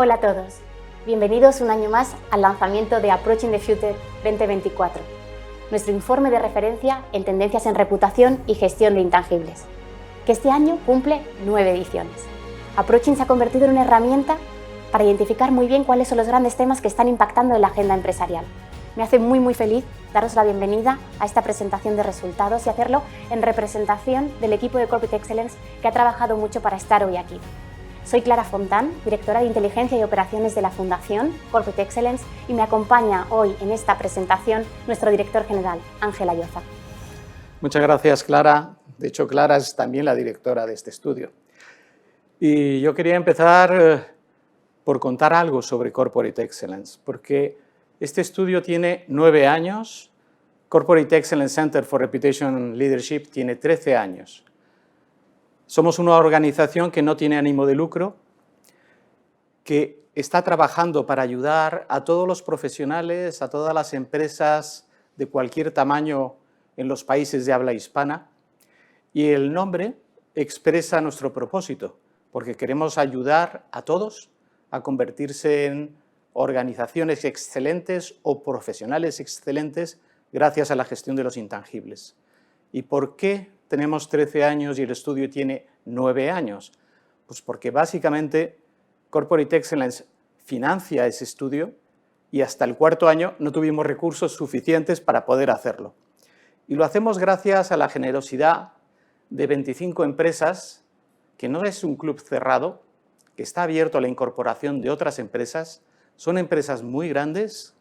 Hola a todos, bienvenidos un año más al lanzamiento de Approaching the Future 2024, nuestro informe de referencia en tendencias en reputación y gestión de intangibles, que este año cumple 9 ediciones. Approaching se ha convertido en una herramienta para identificar muy bien cuáles son los grandes temas que están impactando en la agenda empresarial. Me hace muy feliz daros la bienvenida a esta presentación de resultados y hacerlo en representación del equipo de Corporate Excellence que ha trabajado mucho para estar hoy aquí. Soy Clara Fontán, directora de Inteligencia y Operaciones de la Fundación Corporate Excellence, y me acompaña hoy en esta presentación nuestro director general, Ángel Ayoza. Muchas gracias, Clara. De hecho, Clara es también la directora de este estudio. Y yo quería empezar por contar algo sobre Corporate Excellence, porque este estudio tiene 9 años, Corporate Excellence Center for Reputation Leadership tiene 13 años. Somos una organización que no tiene ánimo de lucro, que está trabajando para ayudar a todos los profesionales, a todas las empresas de cualquier tamaño en los países de habla hispana. Y el nombre expresa nuestro propósito, porque queremos ayudar a todos a convertirse en organizaciones excelentes o profesionales excelentes gracias a la gestión de los intangibles. ¿Y por qué tenemos 13 años y el estudio tiene 9 años? Pues porque básicamente Corporate Excellence financia ese estudio y hasta el 4º año no tuvimos recursos suficientes para poder hacerlo. Y lo hacemos gracias a la generosidad de 25 empresas, que no es un club cerrado, que está abierto a la incorporación de otras empresas. Son empresas muy grandes,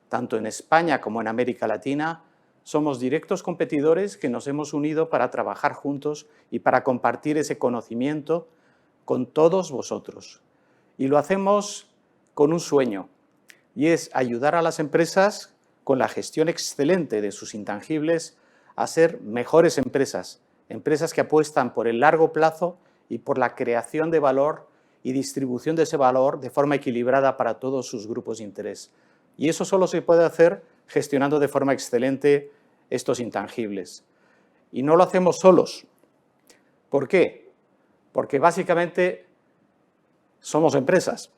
tanto en España como en América Latina. Somos directos competidores que nos hemos unido para trabajar juntos y para compartir ese conocimiento con todos vosotros. Y lo hacemos con un sueño, y es ayudar a las empresas con la gestión excelente de sus intangibles a ser mejores empresas, empresas que apuestan por el largo plazo y por la creación de valor y distribución de ese valor de forma equilibrada para todos sus grupos de interés. Y eso solo se puede hacer gestionando de forma excelente estos intangibles. Y no lo hacemos solos. ¿Por qué? Porque básicamente somos empresas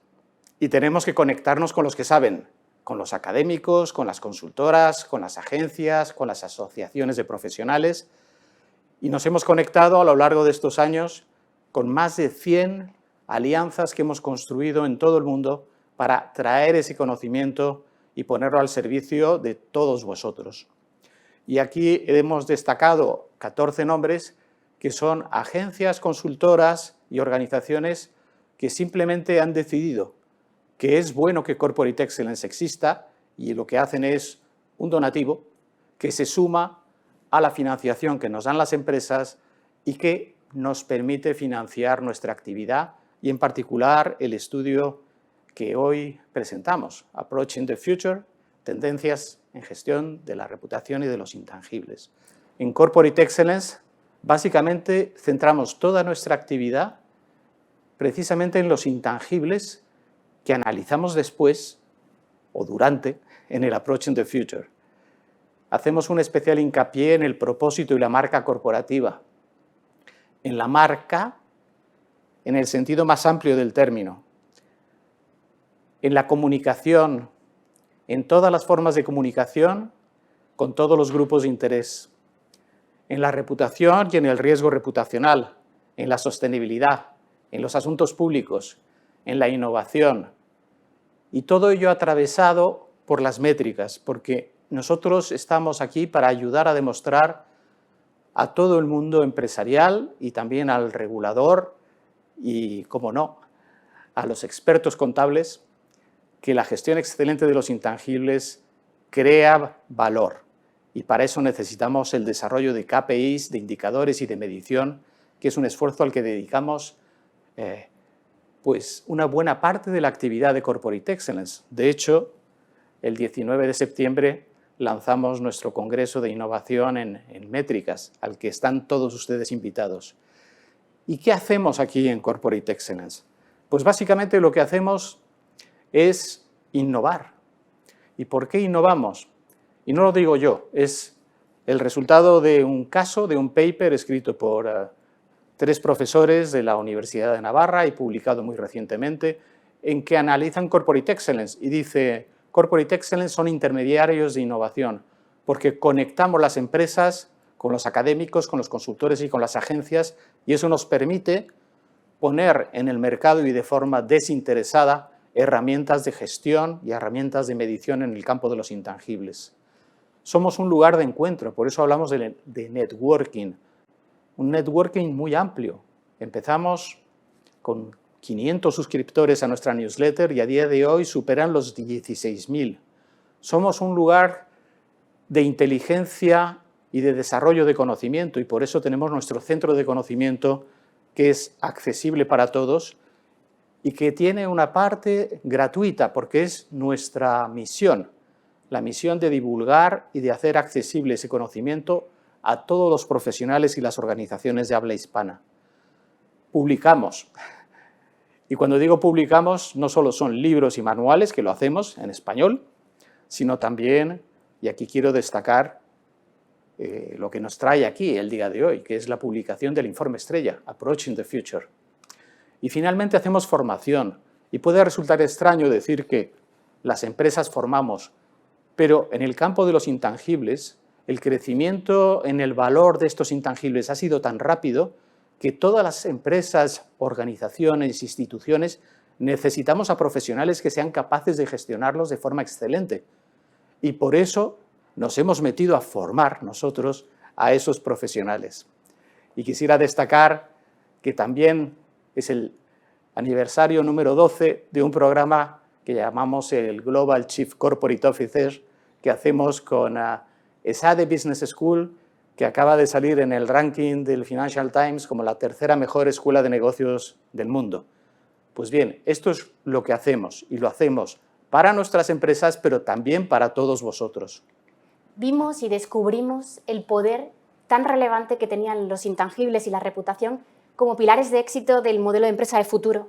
y tenemos que conectarnos con los que saben, con los académicos, con las consultoras, con las agencias, con las asociaciones de profesionales. Y nos hemos conectado a lo largo de estos años con más de 100 alianzas que hemos construido en todo el mundo para traer ese conocimiento y ponerlo al servicio de todos vosotros. Y aquí hemos destacado 14 nombres que son agencias, consultoras y organizaciones que simplemente han decidido que es bueno que Corporate Excellence exista, y lo que hacen es un donativo que se suma a la financiación que nos dan las empresas y que nos permite financiar nuestra actividad, y en particular el estudio que hoy presentamos, Approaching the Future, tendencias en gestión de la reputación y de los intangibles. En Corporate Excellence, básicamente centramos toda nuestra actividad precisamente en los intangibles que analizamos después o durante en el Approaching the Future. Hacemos un especial hincapié en el propósito y la marca corporativa. En la marca, en el sentido más amplio del término. En la comunicación, en todas las formas de comunicación con todos los grupos de interés. En la reputación y en el riesgo reputacional, en la sostenibilidad, en los asuntos públicos, en la innovación. Y todo ello atravesado por las métricas, porque nosotros estamos aquí para ayudar a demostrar a todo el mundo empresarial y también al regulador y, como no, a los expertos contables, que la gestión excelente de los intangibles crea valor. Y para eso necesitamos el desarrollo de KPIs, de indicadores y de medición, que es un esfuerzo al que dedicamos pues una buena parte de la actividad de Corporate Excellence. De hecho, el 19 de septiembre lanzamos nuestro Congreso de Innovación en Métricas, al que están todos ustedes invitados. ¿Y qué hacemos aquí en Corporate Excellence? Pues básicamente lo que hacemos es innovar. ¿Y por qué innovamos? Y no lo digo yo, es el resultado de un caso, de un paper escrito por 3 profesores de la Universidad de Navarra y publicado muy recientemente en que analizan Corporate Excellence y dice, Corporate Excellence son intermediarios de innovación, porque conectamos las empresas con los académicos, con los consultores y con las agencias, y eso nos permite poner en el mercado y de forma desinteresada herramientas de gestión y herramientas de medición en el campo de los intangibles. Somos un lugar de encuentro, por eso hablamos de networking, un networking muy amplio. Empezamos con 500 suscriptores a nuestra newsletter y a día de hoy superan los 16.000. Somos un lugar de inteligencia y de desarrollo de conocimiento y por eso tenemos nuestro centro de conocimiento que es accesible para todos y que tiene una parte gratuita porque es nuestra misión, la misión de divulgar y de hacer accesible ese conocimiento a todos los profesionales y las organizaciones de habla hispana. Publicamos. Y cuando digo publicamos, no solo son libros y manuales, que lo hacemos en español, sino también, y aquí quiero destacar lo que nos trae aquí el día de hoy, que es la publicación del informe estrella, Approaching the Future. Y finalmente hacemos formación, y puede resultar extraño decir que las empresas formamos, pero en el campo de los intangibles, el crecimiento en el valor de estos intangibles ha sido tan rápido que todas las empresas, organizaciones, instituciones, necesitamos a profesionales que sean capaces de gestionarlos de forma excelente. Y por eso nos hemos metido a formar nosotros a esos profesionales. Y quisiera destacar que también es el aniversario número 12 de un programa que llamamos el Global Chief Corporate Officer, que hacemos con ESADE Business School, que acaba de salir en el ranking del Financial Times como la tercera mejor escuela de negocios del mundo. Pues bien, esto es lo que hacemos y lo hacemos para nuestras empresas, pero también para todos vosotros. Vimos y descubrimos el poder tan relevante que tenían los intangibles y la reputación como pilares de éxito del modelo de empresa del futuro.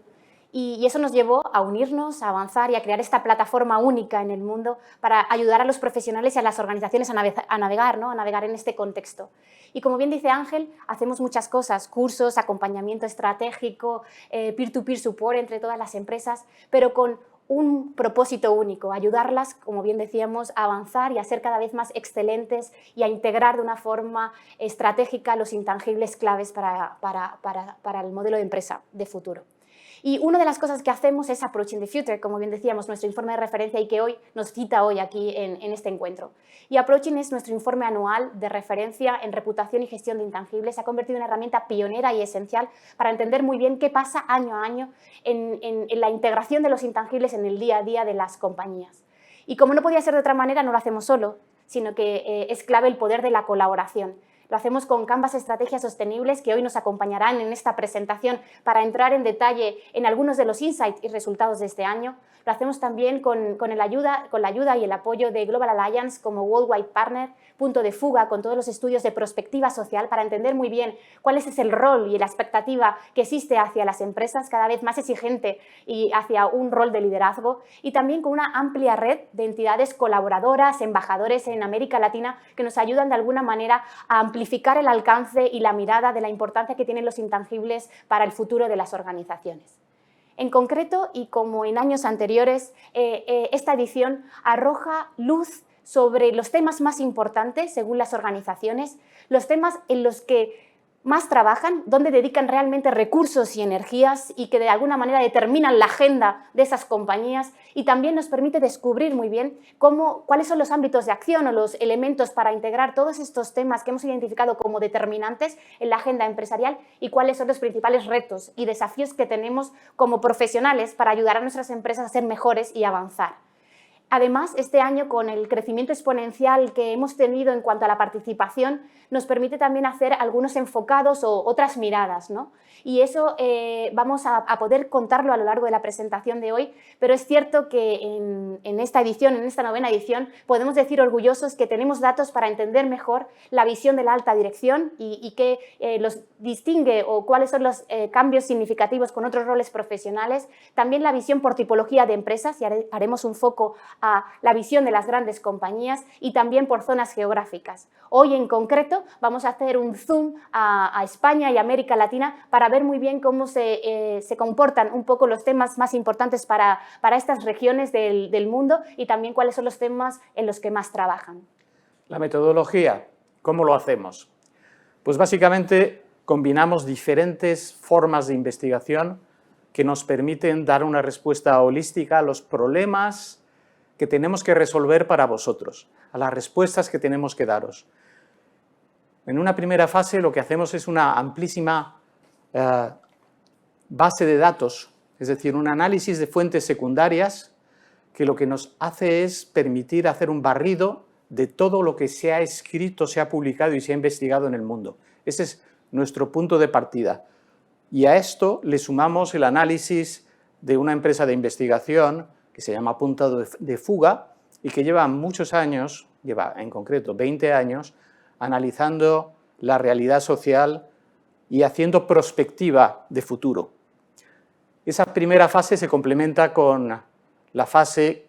Y eso nos llevó a unirnos, a avanzar y a crear esta plataforma única en el mundo para ayudar a los profesionales y a las organizaciones a navegar en este contexto. Y como bien dice Ángel, hacemos muchas cosas, cursos, acompañamiento estratégico, peer-to-peer support entre todas las empresas, pero con un propósito único, ayudarlas, como bien decíamos, a avanzar y a ser cada vez más excelentes y a integrar de una forma estratégica los intangibles claves para el modelo de empresa de futuro. Y una de las cosas que hacemos es Approaching the Future, como bien decíamos, nuestro informe de referencia y que hoy nos cita hoy aquí en este encuentro. Y Approaching es nuestro informe anual de referencia en reputación y gestión de intangibles. Se ha convertido en una herramienta pionera y esencial para entender muy bien qué pasa año a año en la integración de los intangibles en el día a día de las compañías. Y como no podía ser de otra manera, no lo hacemos solo, sino que es clave el poder de la colaboración. Lo hacemos con Canvas Estrategias Sostenibles, que hoy nos acompañarán en esta presentación para entrar en detalle en algunos de los insights y resultados de este año. Lo hacemos también con la ayuda y el apoyo de Global Alliance como Worldwide Partner, punto de fuga con todos los estudios de prospectiva social para entender muy bien cuál es el rol y la expectativa que existe hacia las empresas, cada vez más exigente y hacia un rol de liderazgo, y también con una amplia red de entidades colaboradoras, embajadores en América Latina que nos ayudan de alguna manera a amplificar el alcance y la mirada de la importancia que tienen los intangibles para el futuro de las organizaciones. En concreto, y como en años anteriores, esta edición arroja luz sobre los temas más importantes según las organizaciones, los temas en los que más trabajan, donde dedican realmente recursos y energías y que de alguna manera determinan la agenda de esas compañías, y también nos permite descubrir muy bien cuáles son los ámbitos de acción o los elementos para integrar todos estos temas que hemos identificado como determinantes en la agenda empresarial y cuáles son los principales retos y desafíos que tenemos como profesionales para ayudar a nuestras empresas a ser mejores y avanzar. Además, este año, con el crecimiento exponencial que hemos tenido en cuanto a la participación, nos permite también hacer algunos enfocados o otras miradas, ¿no? Y eso vamos a poder contarlo a lo largo de la presentación de hoy, pero es cierto que en esta edición, en esta 9ª edición, podemos decir orgullosos que tenemos datos para entender mejor la visión de la alta dirección y qué los distingue o cuáles son los cambios significativos con otros roles profesionales, también la visión por tipología de empresas, y haremos un foco la visión de las grandes compañías y también por zonas geográficas. Hoy en concreto vamos a hacer un zoom a España y América Latina para ver muy bien cómo se comportan un poco los temas más importantes para estas regiones del mundo y también cuáles son los temas en los que más trabajan. La metodología, ¿cómo lo hacemos? Pues básicamente combinamos diferentes formas de investigación que nos permiten dar una respuesta holística a los problemas que tenemos que resolver para vosotros, a las respuestas que tenemos que daros. En una primera fase lo que hacemos es una amplísima base de datos, es decir, un análisis de fuentes secundarias que lo que nos hace es permitir hacer un barrido de todo lo que se ha escrito, se ha publicado y se ha investigado en el mundo. Ese es nuestro punto de partida. Y a esto le sumamos el análisis de una empresa de investigación que se llama Punta de Fuga y que lleva muchos años, lleva en concreto 20 años, analizando la realidad social y haciendo prospectiva de futuro. Esa primera fase se complementa con la fase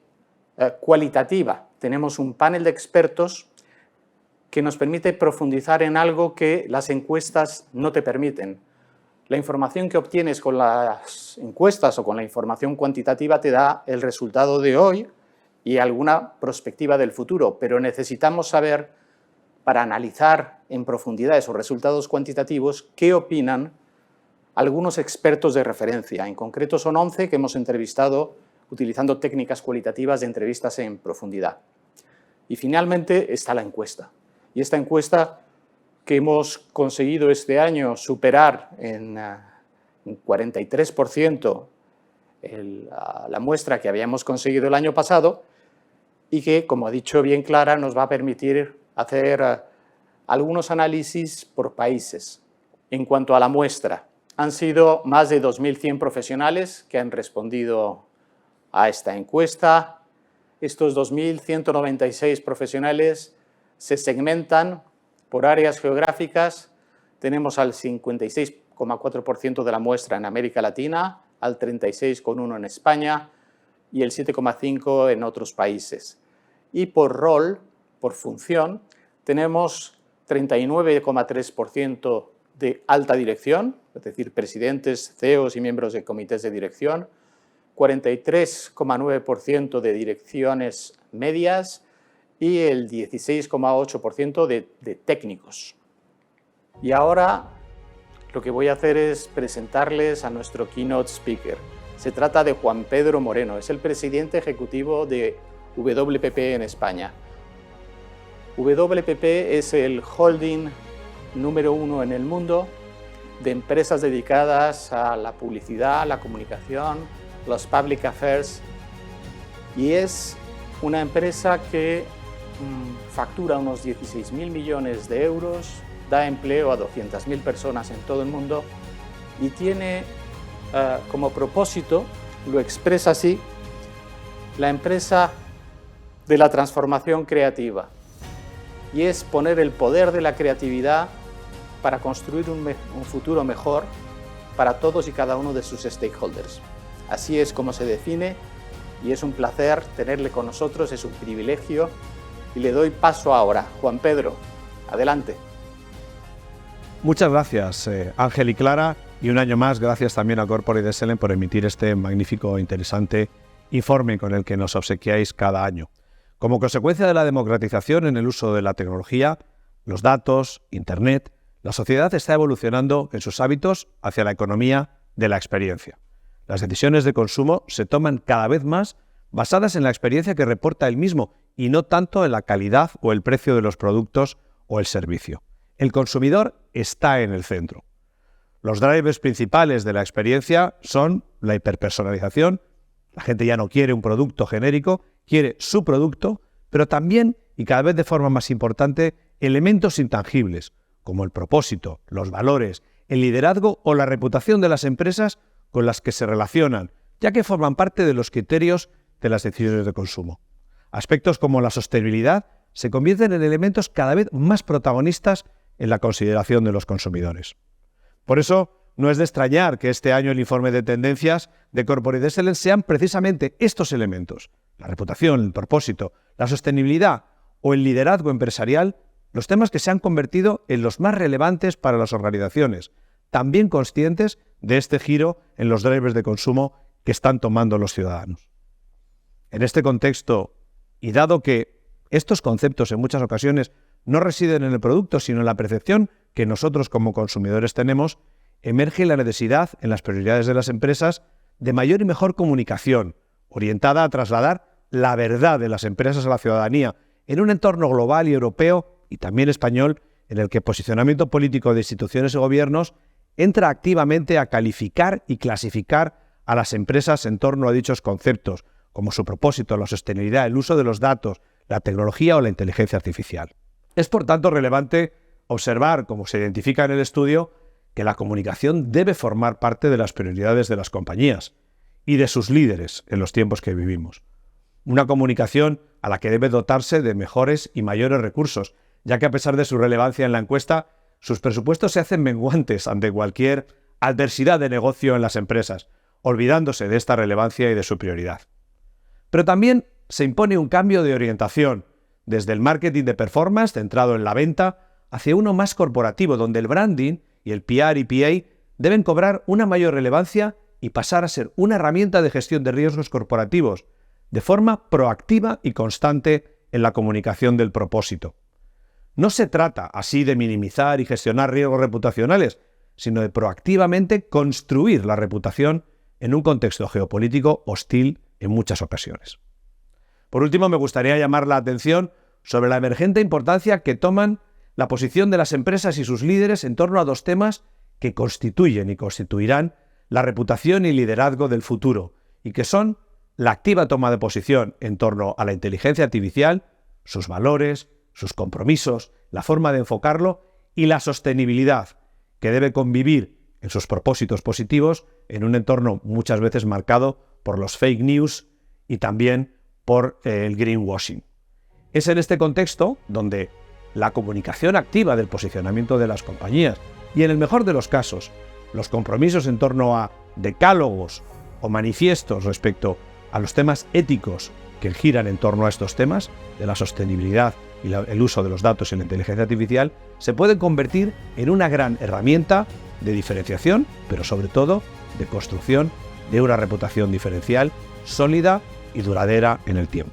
cualitativa. Tenemos un panel de expertos que nos permite profundizar en algo que las encuestas no te permiten. La información que obtienes con las encuestas o con la información cuantitativa te da el resultado de hoy y alguna perspectiva del futuro, pero necesitamos saber, para analizar en profundidad esos resultados cuantitativos, qué opinan algunos expertos de referencia. En concreto son 11 que hemos entrevistado utilizando técnicas cualitativas de entrevistas en profundidad. Y finalmente está la encuesta. Y esta encuesta que hemos conseguido este año superar en 43% la muestra que habíamos conseguido el año pasado y que, como ha dicho bien Clara, nos va a permitir hacer algunos análisis por países. En cuanto a la muestra, han sido más de 2.100 profesionales que han respondido a esta encuesta. Estos 2.196 profesionales se segmentan por áreas geográficas. Tenemos al 56,4% de la muestra en América Latina, al 36,1% en España y el 7,5% en otros países. Y por rol, por función, tenemos 39,3% de alta dirección, es decir, presidentes, CEOs y miembros de comités de dirección, 43,9% de direcciones medias y el 16,8% de técnicos. Y ahora lo que voy a hacer es presentarles a nuestro keynote speaker. Se trata de Juan Pedro Moreno, es el presidente ejecutivo de WPP en España. WPP es el holding número 1 en el mundo de empresas dedicadas a la publicidad, la comunicación, los public affairs, y es una empresa que factura unos 16.000 millones de euros, da empleo a 200.000 personas en todo el mundo y tiene como propósito, lo expresa así, la empresa de la transformación creativa, y es poner el poder de la creatividad para construir un futuro mejor para todos y cada uno de sus stakeholders. Así es como se define y es un placer tenerle con nosotros, es un privilegio y le doy paso ahora. Juan Pedro, adelante. Muchas gracias, Ángel y Clara, y un año más gracias también a Corporate Excellence por emitir este magnífico, interesante informe con el que nos obsequiáis cada año. Como consecuencia de la democratización en el uso de la tecnología, los datos, Internet, la sociedad está evolucionando en sus hábitos hacia la economía de la experiencia. Las decisiones de consumo se toman cada vez más basadas en la experiencia que reporta el mismo y no tanto en la calidad o el precio de los productos o el servicio. El consumidor está en el centro. Los drivers principales de la experiencia son la hiperpersonalización. La gente ya no quiere un producto genérico, quiere su producto, pero también, y cada vez de forma más importante, elementos intangibles, como el propósito, los valores, el liderazgo o la reputación de las empresas con las que se relacionan, ya que forman parte de los criterios de las decisiones de consumo. Aspectos como la sostenibilidad se convierten en elementos cada vez más protagonistas en la consideración de los consumidores. Por eso, no es de extrañar que este año el informe de tendencias de Corporate Excellence sean precisamente estos elementos: la reputación, el propósito, la sostenibilidad o el liderazgo empresarial, los temas que se han convertido en los más relevantes para las organizaciones, también conscientes de este giro en los drivers de consumo que están tomando los ciudadanos. En este contexto, y dado que estos conceptos en muchas ocasiones no residen en el producto, sino en la percepción que nosotros como consumidores tenemos, emerge la necesidad en las prioridades de las empresas de mayor y mejor comunicación, orientada a trasladar la verdad de las empresas a la ciudadanía en un entorno global y europeo y también español, en el que el posicionamiento político de instituciones y gobiernos entra activamente a calificar y clasificar a las empresas en torno a dichos conceptos, como su propósito, la sostenibilidad, el uso de los datos, la tecnología o la inteligencia artificial. Es por tanto relevante observar, como se identifica en el estudio, que la comunicación debe formar parte de las prioridades de las compañías y de sus líderes en los tiempos que vivimos. Una comunicación a la que debe dotarse de mejores y mayores recursos, ya que a pesar de su relevancia en la encuesta, sus presupuestos se hacen menguantes ante cualquier adversidad de negocio en las empresas, olvidándose de esta relevancia y de su prioridad. Pero también se impone un cambio de orientación, desde el marketing de performance centrado en la venta, hacia uno más corporativo, donde el branding y el PR y PA deben cobrar una mayor relevancia y pasar a ser una herramienta de gestión de riesgos corporativos, de forma proactiva y constante en la comunicación del propósito. No se trata así de minimizar y gestionar riesgos reputacionales, sino de proactivamente construir la reputación en un contexto geopolítico hostil en muchas ocasiones. Por último, me gustaría llamar la atención sobre la emergente importancia que toman la posición de las empresas y sus líderes en torno a dos temas que constituyen y constituirán la reputación y liderazgo del futuro, y que son la activa toma de posición en torno a la inteligencia artificial, sus valores, sus compromisos, la forma de enfocarlo y la sostenibilidad, que debe convivir en sus propósitos positivos en un entorno muchas veces marcado por los fake news y también por el greenwashing. Es en este contexto donde la comunicación activa del posicionamiento de las compañías y, en el mejor de los casos, los compromisos en torno a decálogos o manifiestos respecto a los temas éticos que giran en torno a estos temas de la sostenibilidad y el uso de los datos y la inteligencia artificial, se pueden convertir en una gran herramienta de diferenciación, pero sobre todo de construcción de una reputación diferencial, sólida y duradera en el tiempo.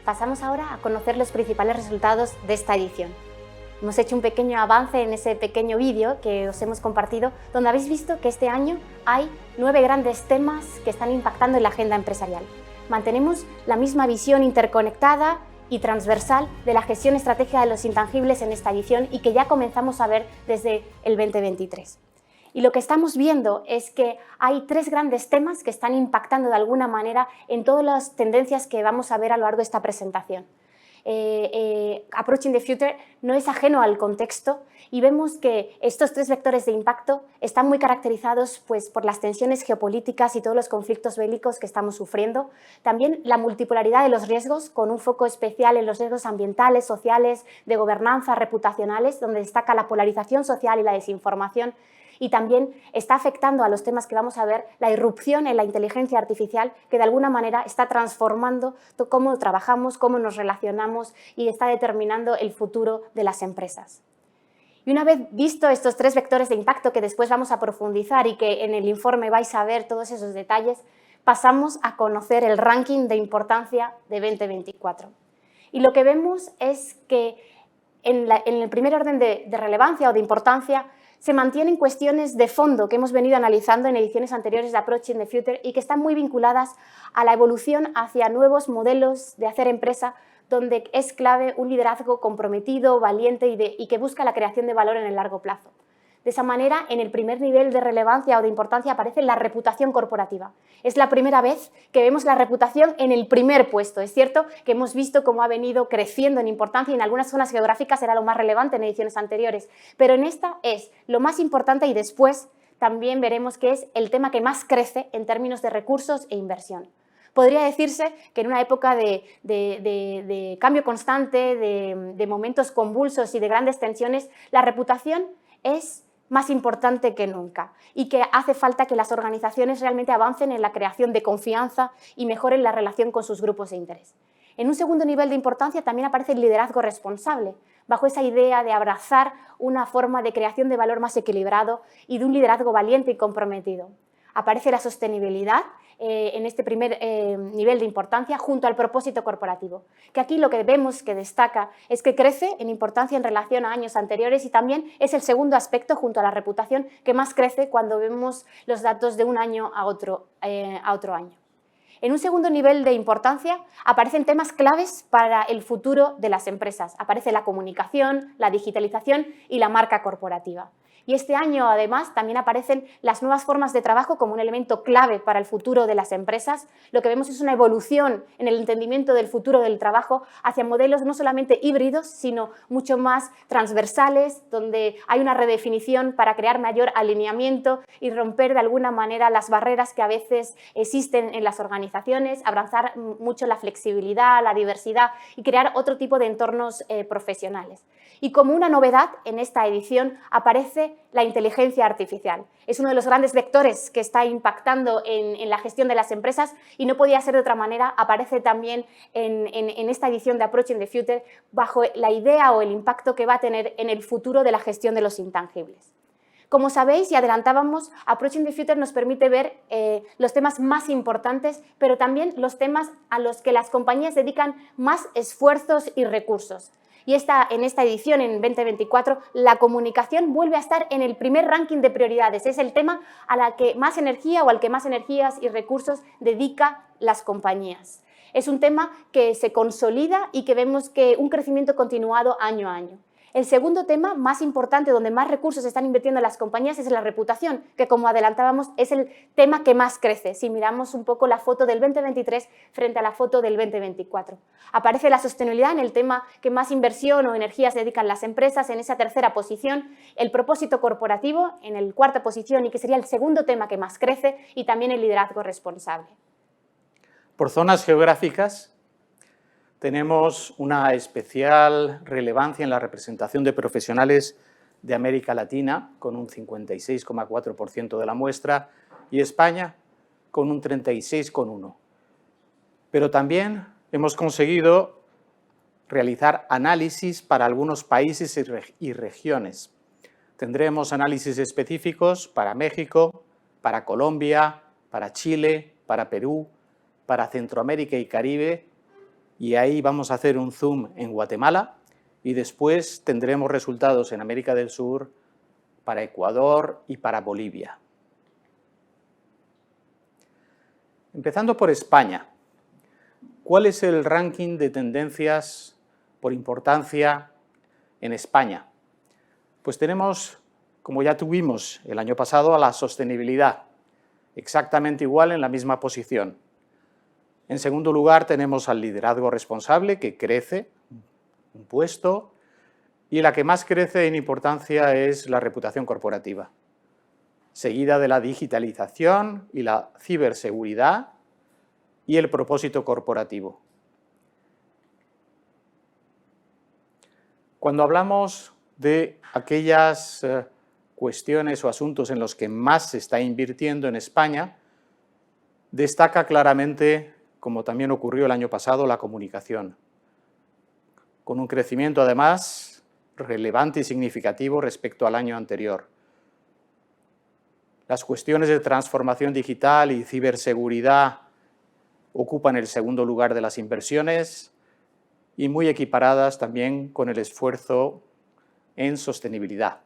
Pasamos ahora a conocer los principales resultados de esta edición. Hemos hecho un pequeño avance en ese pequeño vídeo que os hemos compartido, donde habéis visto que este año hay 9 grandes temas que están impactando en la agenda empresarial. Mantenemos la misma visión interconectada y transversal de la gestión estratégica de los intangibles en esta edición y que ya comenzamos a ver desde el 2023. Y lo que estamos viendo es que hay 3 grandes temas que están impactando de alguna manera en todas las tendencias que vamos a ver a lo largo de esta presentación. Approaching the Future no es ajeno al contexto y vemos que estos 3 vectores de impacto están muy caracterizados pues, por las tensiones geopolíticas y todos los conflictos bélicos que estamos sufriendo. También la multipolaridad de los riesgos, con un foco especial en los riesgos ambientales, sociales, de gobernanza, reputacionales, donde destaca la polarización social y la desinformación. Y también está afectando a los temas que vamos a ver la irrupción en la inteligencia artificial que de alguna manera está transformando cómo trabajamos, cómo nos relacionamos y está determinando el futuro de las empresas. Y una vez visto estos 3 vectores de impacto que después vamos a profundizar y que en el informe vais a ver todos esos detalles, pasamos a conocer el ranking de importancia de 2024. Y lo que vemos es que en el primer orden de relevancia o de importancia se mantienen cuestiones de fondo que hemos venido analizando en ediciones anteriores de Approaching the Future y que están muy vinculadas a la evolución hacia nuevos modelos de hacer empresa, donde es clave un liderazgo comprometido, valiente y que busca la creación de valor en el largo plazo. De esa manera, en el primer nivel de relevancia o de importancia aparece la reputación corporativa. Es la primera vez que vemos la reputación en el primer puesto. Es cierto que hemos visto cómo ha venido creciendo en importancia y en algunas zonas geográficas era lo más relevante en ediciones anteriores, pero en esta es lo más importante y después también veremos que es el tema que más crece en términos de recursos e inversión. Podría decirse que en una época de cambio constante, de momentos convulsos y de grandes tensiones, la reputación es más importante que nunca y que hace falta que las organizaciones realmente avancen en la creación de confianza y mejoren la relación con sus grupos de interés. En un segundo nivel de importancia también aparece el liderazgo responsable, bajo esa idea de abrazar una forma de creación de valor más equilibrado y de un liderazgo valiente y comprometido. Aparece la sostenibilidad en este primer nivel de importancia junto al propósito corporativo, que aquí lo que vemos que destaca es que crece en importancia en relación a años anteriores y también es el segundo aspecto junto a la reputación que más crece cuando vemos los datos de un año a otro año. En un segundo nivel de importancia aparecen temas claves para el futuro de las empresas. Aparece la comunicación, la digitalización y la marca corporativa. Y este año, además, también aparecen las nuevas formas de trabajo como un elemento clave para el futuro de las empresas. Lo que vemos es una evolución en el entendimiento del futuro del trabajo hacia modelos no solamente híbridos, sino mucho más transversales, donde hay una redefinición para crear mayor alineamiento y romper de alguna manera las barreras que a veces existen en las organizaciones, abrazar mucho la flexibilidad, la diversidad y crear otro tipo de entornos profesionales. Y como una novedad en esta edición aparece la inteligencia artificial. Es uno de los grandes vectores que está impactando en la gestión de las empresas y no podía ser de otra manera, aparece también en esta edición de Approaching the Future bajo la idea o el impacto que va a tener en el futuro de la gestión de los intangibles. Como sabéis y adelantábamos, Approaching the Future nos permite ver los temas más importantes, pero también los temas a los que las compañías dedican más esfuerzos y recursos. Y en esta edición, en 2024, la comunicación vuelve a estar en el primer ranking de prioridades. Es el tema a la que más energía o al que más energías y recursos dedica las compañías. Es un tema que se consolida y que vemos que un crecimiento continuado año a año. El segundo tema más importante, donde más recursos están invirtiendo las compañías, es la reputación, que como adelantábamos es el tema que más crece, si miramos un poco la foto del 2023 frente a la foto del 2024. Aparece la sostenibilidad en el tema que más inversión o energías dedican las empresas, en esa tercera posición, el propósito corporativo en la cuarta posición y que sería el segundo tema que más crece, y también el liderazgo responsable. Por zonas geográficas, tenemos una especial relevancia en la representación de profesionales de América Latina, con un 56,4% de la muestra, y España con un 36,1%. Pero también hemos conseguido realizar análisis para algunos países y regiones. Tendremos análisis específicos para México, para Colombia, para Chile, para Perú, para Centroamérica y Caribe, y ahí vamos a hacer un zoom en Guatemala y después tendremos resultados en América del Sur para Ecuador y para Bolivia. Empezando por España, ¿cuál es el ranking de tendencias por importancia en España? Pues tenemos, como ya tuvimos el año pasado, a la sostenibilidad, exactamente igual en la misma posición. En segundo lugar tenemos al liderazgo responsable, que crece un puesto, y la que más crece en importancia es la reputación corporativa, seguida de la digitalización y la ciberseguridad y el propósito corporativo. Cuando hablamos de aquellas cuestiones o asuntos en los que más se está invirtiendo en España, destaca claramente, como también ocurrió el año pasado, la comunicación, con un crecimiento además relevante y significativo respecto al año anterior. Las cuestiones de transformación digital y ciberseguridad ocupan el segundo lugar de las inversiones y muy equiparadas también con el esfuerzo en sostenibilidad.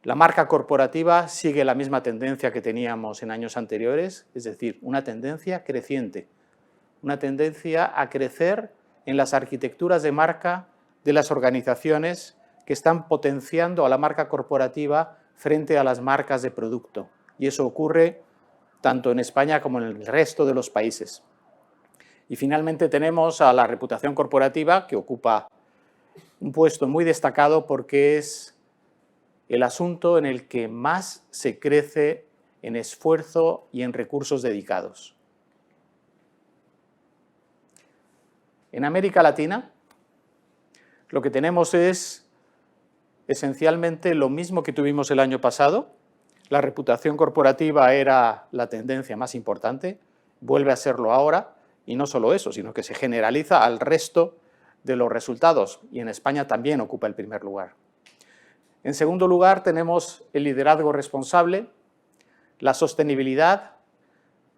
La marca corporativa sigue la misma tendencia que teníamos en años anteriores, es decir, una tendencia creciente, una tendencia a crecer en las arquitecturas de marca de las organizaciones que están potenciando a la marca corporativa frente a las marcas de producto. Y eso ocurre tanto en España como en el resto de los países. Y finalmente tenemos a la reputación corporativa, que ocupa un puesto muy destacado porque es el asunto en el que más se crece en esfuerzo y en recursos dedicados. En América Latina, lo que tenemos es esencialmente lo mismo que tuvimos el año pasado. La reputación corporativa era la tendencia más importante, vuelve a serlo ahora, y no solo eso, sino que se generaliza al resto de los resultados, y en España también ocupa el primer lugar. En segundo lugar tenemos el liderazgo responsable, la sostenibilidad,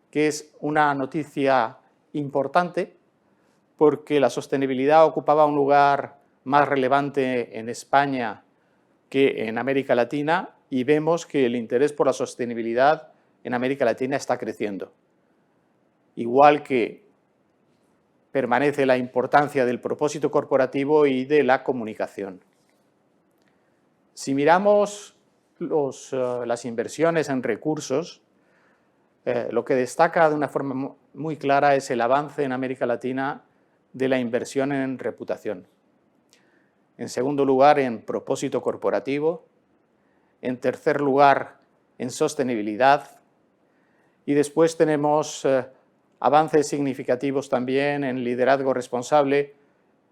que es una noticia importante, porque la sostenibilidad ocupaba un lugar más relevante en España que en América Latina y vemos que el interés por la sostenibilidad en América Latina está creciendo. Igual que permanece la importancia del propósito corporativo y de la comunicación. Si miramos las inversiones en recursos, lo que destaca de una forma muy clara es el avance en América Latina de la inversión en reputación. En segundo lugar, en propósito corporativo. En tercer lugar, en sostenibilidad. Y después tenemos avances significativos también en liderazgo responsable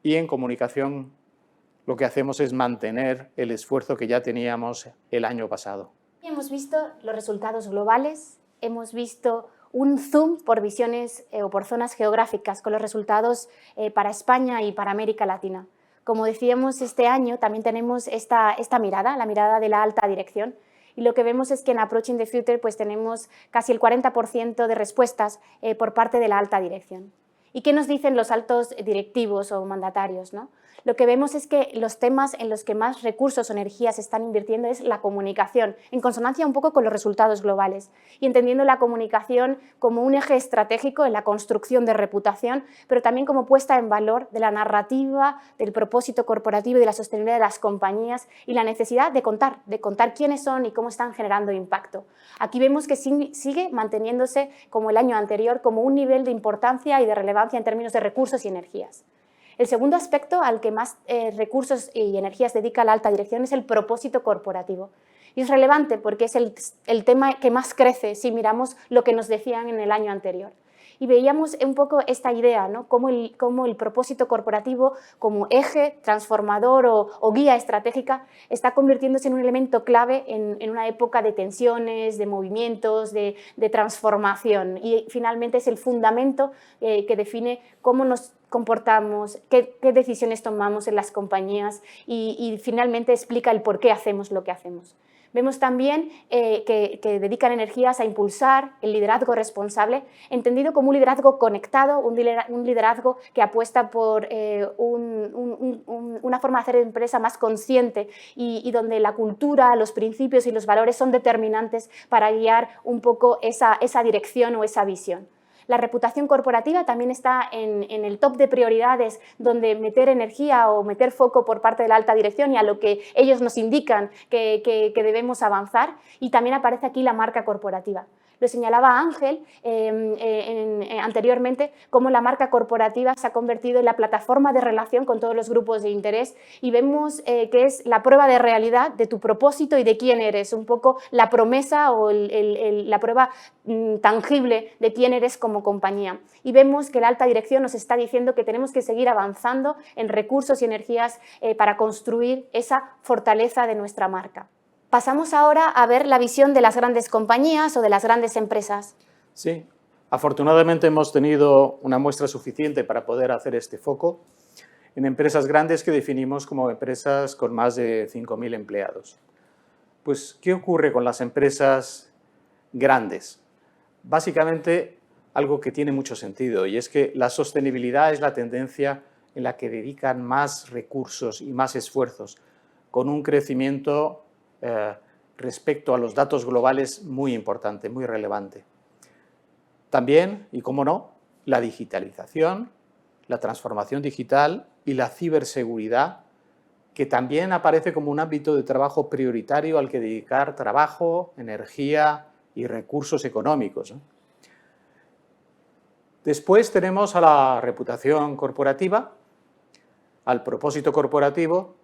y en comunicación. Lo que hacemos es mantener el esfuerzo que ya teníamos el año pasado. Hemos visto los resultados globales, hemos visto un zoom por visiones o por zonas geográficas con los resultados para España y para América Latina. Como decíamos, este año también tenemos esta mirada, la mirada de la alta dirección, y lo que vemos es que en Approaching the Future pues tenemos casi el 40% de respuestas por parte de la alta dirección. ¿Y qué nos dicen los altos directivos o mandatarios, ¿no? Lo que vemos es que los temas en los que más recursos o energías se están invirtiendo es la comunicación, en consonancia un poco con los resultados globales, y entendiendo la comunicación como un eje estratégico en la construcción de reputación, pero también como puesta en valor de la narrativa, del propósito corporativo y de la sostenibilidad de las compañías y la necesidad de contar quiénes son y cómo están generando impacto. Aquí vemos que sigue manteniéndose como el año anterior, como un nivel de importancia y de relevancia en términos de recursos y energías. El segundo aspecto al que más recursos y energías dedica la alta dirección es el propósito corporativo. Y es relevante porque es el tema que más crece si miramos lo que nos decían en el año anterior. Y veíamos un poco esta idea, ¿no? Cómo el propósito corporativo como eje transformador o guía estratégica está convirtiéndose en un elemento clave en una época de tensiones, de movimientos, de transformación. Y finalmente es el fundamento que define cómo nos comportamos, qué decisiones tomamos en las compañías y finalmente explica el por qué hacemos lo que hacemos. Vemos también que dedican energías a impulsar el liderazgo responsable, entendido como un liderazgo conectado, un liderazgo que apuesta por una forma de hacer empresa más consciente y donde la cultura, los principios y los valores son determinantes para guiar un poco esa dirección o esa visión. La reputación corporativa también está en el top de prioridades, donde meter energía o meter foco por parte de la alta dirección y a lo que ellos nos indican que debemos avanzar. Y también aparece aquí la marca corporativa. Lo señalaba Ángel anteriormente, cómo la marca corporativa se ha convertido en la plataforma de relación con todos los grupos de interés y vemos que es la prueba de realidad de tu propósito y de quién eres, un poco la promesa o la prueba tangible de quién eres como compañía. Y vemos que la alta dirección nos está diciendo que tenemos que seguir avanzando en recursos y energías para construir esa fortaleza de nuestra marca. Pasamos ahora a ver la visión de las grandes compañías o de las grandes empresas. Sí, afortunadamente hemos tenido una muestra suficiente para poder hacer este foco en empresas grandes que definimos como empresas con más de 5.000 empleados. Pues, ¿qué ocurre con las empresas grandes? Básicamente, algo que tiene mucho sentido, y es que la sostenibilidad es la tendencia en la que dedican más recursos y más esfuerzos, con un crecimiento respecto a los datos globales muy importante, muy relevante. También, y cómo no, la digitalización, la transformación digital y la ciberseguridad, que también aparece como un ámbito de trabajo prioritario al que dedicar trabajo, energía y recursos económicos, ¿no? Después tenemos a la reputación corporativa, al propósito corporativo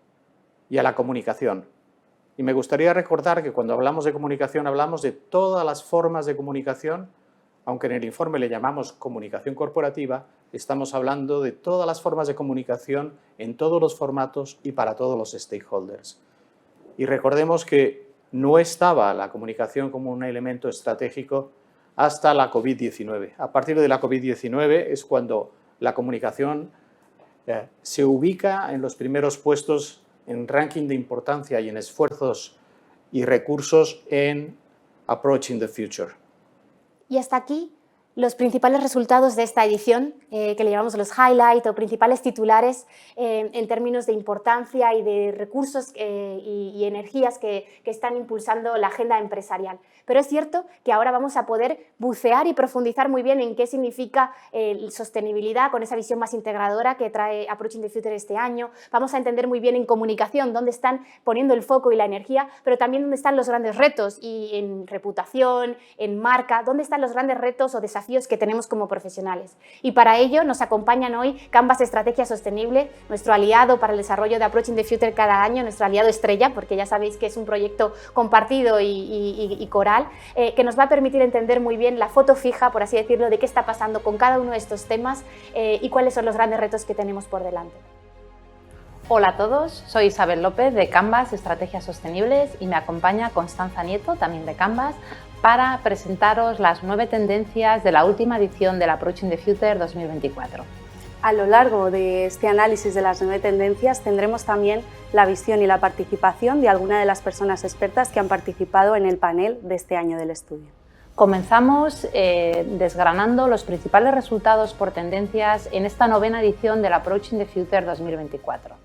y a la comunicación. Y me gustaría recordar que cuando hablamos de comunicación hablamos de todas las formas de comunicación, aunque en el informe le llamamos comunicación corporativa, estamos hablando de todas las formas de comunicación en todos los formatos y para todos los stakeholders. Y recordemos que no estaba la comunicación como un elemento estratégico hasta la COVID-19. A partir de la COVID-19 es cuando la comunicación se ubica en los primeros puestos en ranking de importancia y en esfuerzos y recursos en Approaching the Future. Y hasta aquí los principales resultados de esta edición, que le llamamos los highlights o principales titulares en términos de importancia y de recursos y energías que están impulsando la agenda empresarial. Pero es cierto que ahora vamos a poder bucear y profundizar muy bien en qué significa sostenibilidad con esa visión más integradora que trae Approaching the Future este año. Vamos a entender muy bien en comunicación dónde están poniendo el foco y la energía, pero también dónde están los grandes retos y en reputación, en marca, dónde están los grandes retos o desafíos que tenemos como profesionales. Y para ello nos acompañan hoy Canvas Estrategia Sostenible, nuestro aliado para el desarrollo de Approaching the Future cada año, nuestro aliado estrella, porque ya sabéis que es un proyecto compartido y coral, que nos va a permitir entender muy bien la foto fija, por así decirlo, de qué está pasando con cada uno de estos temas y cuáles son los grandes retos que tenemos por delante. Hola a todos, soy Isabel López de Canvas Estrategias Sostenibles y me acompaña Constanza Nieto, también de Canvas, para presentaros las 9 tendencias de la última edición del Approaching the Future 2024. A lo largo de este análisis de las 9 tendencias tendremos también la visión y la participación de alguna de las personas expertas que han participado en el panel de este año del estudio. Comenzamos desgranando los principales resultados por tendencias en esta 9ª edición del Approaching the Future 2024.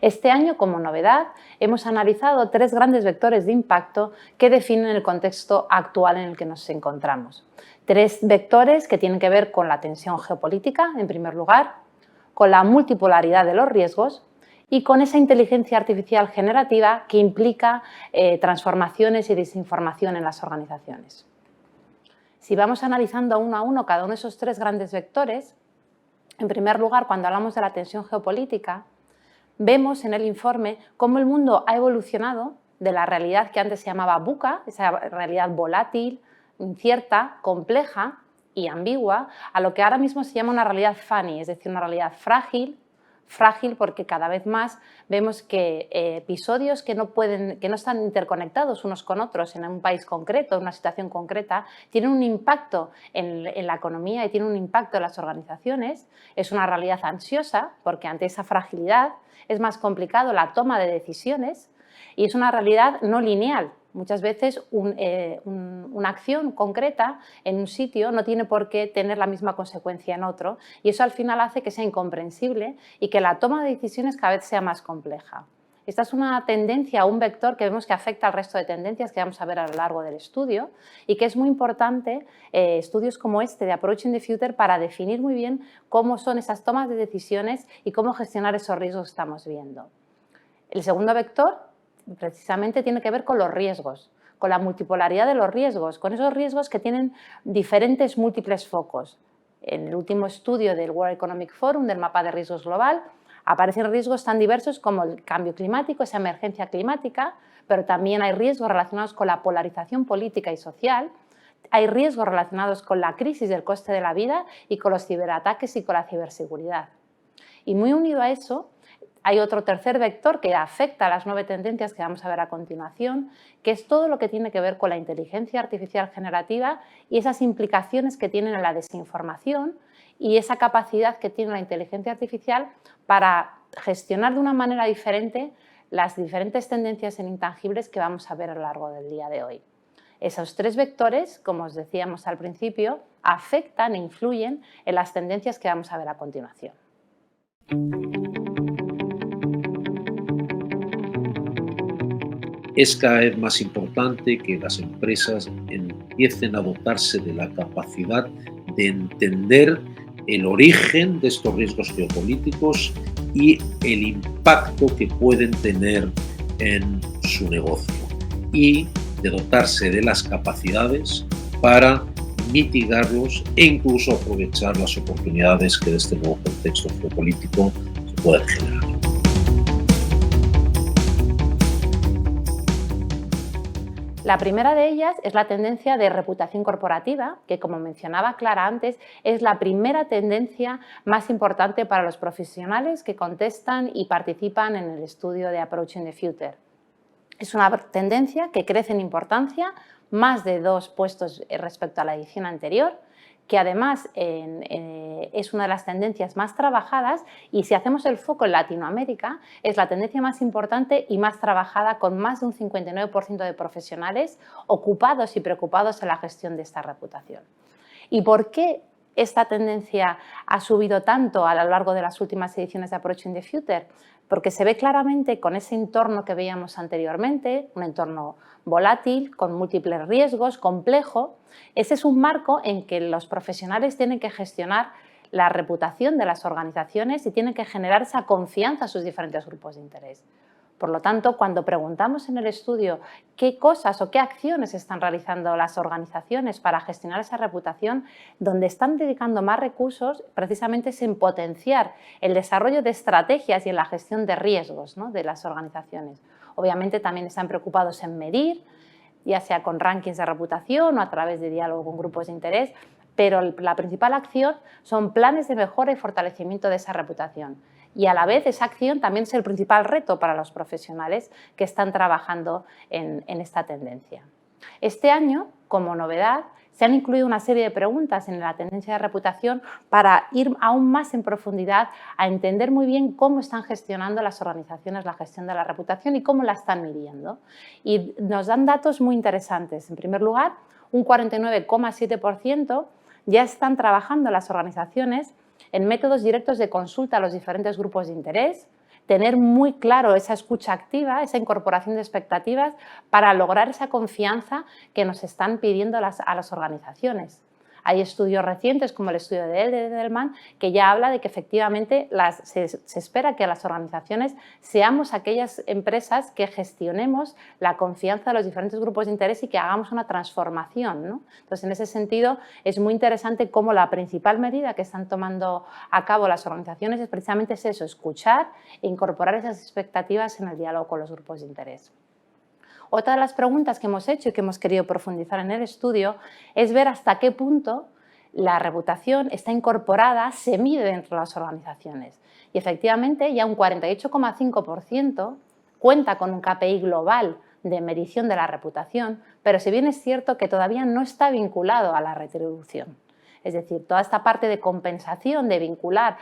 Este año, como novedad, hemos analizado 3 grandes vectores de impacto que definen el contexto actual en el que nos encontramos. 3 vectores que tienen que ver con la tensión geopolítica, en primer lugar, con la multipolaridad de los riesgos y con esa inteligencia artificial generativa que implica transformaciones y desinformación en las organizaciones. Si vamos analizando uno a uno cada uno de esos 3 grandes vectores, en primer lugar, cuando hablamos de la tensión geopolítica, vemos en el informe cómo el mundo ha evolucionado de la realidad que antes se llamaba VUCA, esa realidad volátil, incierta, compleja y ambigua, a lo que ahora mismo se llama una realidad funny, es decir, una realidad frágil porque cada vez más vemos que episodios que no están interconectados unos con otros en un país concreto, en una situación concreta, tienen un impacto en la economía y tienen un impacto en las organizaciones. Es una realidad ansiosa porque ante esa fragilidad es más complicado la toma de decisiones y es una realidad no lineal Muchas veces una acción concreta en un sitio no tiene por qué tener la misma consecuencia en otro y eso al final hace que sea incomprensible y que la toma de decisiones cada vez sea más compleja. Esta es una tendencia, un vector que vemos que afecta al resto de tendencias que vamos a ver a lo largo del estudio y que es muy importante estudios como este de Approaching the Future para definir muy bien cómo son esas tomas de decisiones y cómo gestionar esos riesgos que estamos viendo. El segundo vector precisamente tiene que ver con los riesgos, con la multipolaridad de los riesgos, con esos riesgos que tienen diferentes múltiples focos. En el último estudio del World Economic Forum, del mapa de riesgos global, aparecen riesgos tan diversos como el cambio climático, esa emergencia climática, pero también hay riesgos relacionados con la polarización política y social, hay riesgos relacionados con la crisis del coste de la vida y con los ciberataques y con la ciberseguridad. Y muy unido a eso, hay otro tercer vector que afecta a las 9 tendencias que vamos a ver a continuación, que es todo lo que tiene que ver con la inteligencia artificial generativa y esas implicaciones que tienen en la desinformación y esa capacidad que tiene la inteligencia artificial para gestionar de una manera diferente las diferentes tendencias en intangibles que vamos a ver a lo largo del día de hoy. Esos 3 vectores, como os decíamos al principio, afectan e influyen en las tendencias que vamos a ver a continuación. Es cada vez más importante que las empresas empiecen a dotarse de la capacidad de entender el origen de estos riesgos geopolíticos y el impacto que pueden tener en su negocio y de dotarse de las capacidades para mitigarlos e incluso aprovechar las oportunidades que de este nuevo contexto geopolítico se pueden generar. La primera de ellas es la tendencia de reputación corporativa, que como mencionaba Clara antes, es la primera tendencia más importante para los profesionales que contestan y participan en el estudio de Approaching the Future. Es una tendencia que crece en importancia, más de 2 puestos respecto a la edición anterior, que además es una de las tendencias más trabajadas y si hacemos el foco en Latinoamérica es la tendencia más importante y más trabajada con más de un 59% de profesionales ocupados y preocupados en la gestión de esta reputación. ¿Y por qué esta tendencia ha subido tanto a lo largo de las últimas ediciones de Approaching the Future? Porque se ve claramente con ese entorno que veíamos anteriormente, un entorno volátil, con múltiples riesgos, complejo. Ese es un marco en que los profesionales tienen que gestionar la reputación de las organizaciones y tienen que generar esa confianza a sus diferentes grupos de interés. Por lo tanto, cuando preguntamos en el estudio qué cosas o qué acciones están realizando las organizaciones para gestionar esa reputación, donde están dedicando más recursos precisamente es en potenciar el desarrollo de estrategias y en la gestión de riesgos, ¿no?, de las organizaciones. Obviamente también están preocupados en medir, ya sea con rankings de reputación o a través de diálogo con grupos de interés, pero la principal acción son planes de mejora y fortalecimiento de esa reputación. Y a la vez esa acción también es el principal reto para los profesionales que están trabajando en esta tendencia. Este año, como novedad, se han incluido una serie de preguntas en la tendencia de reputación para ir aún más en profundidad a entender muy bien cómo están gestionando las organizaciones la gestión de la reputación y cómo la están midiendo. Y nos dan datos muy interesantes. En primer lugar, un 49,7% ya están trabajando las organizaciones en métodos directos de consulta a los diferentes grupos de interés, tener muy claro esa escucha activa, esa incorporación de expectativas para lograr esa confianza que nos están pidiendo a las organizaciones. Hay estudios recientes, como el estudio de Edelman, que ya habla de que efectivamente se espera que las organizaciones seamos aquellas empresas que gestionemos la confianza de los diferentes grupos de interés y que hagamos una transformación, ¿no? Entonces, en ese sentido, es muy interesante cómo la principal medida que están tomando a cabo las organizaciones es precisamente eso, escuchar e incorporar esas expectativas en el diálogo con los grupos de interés. Otra de las preguntas que hemos hecho y que hemos querido profundizar en el estudio es ver hasta qué punto la reputación está incorporada, se mide dentro de las organizaciones. Y efectivamente ya un 48,5% cuenta con un KPI global de medición de la reputación, pero si bien es cierto que todavía no está vinculado a la retribución. Es decir, toda esta parte de compensación, de vincular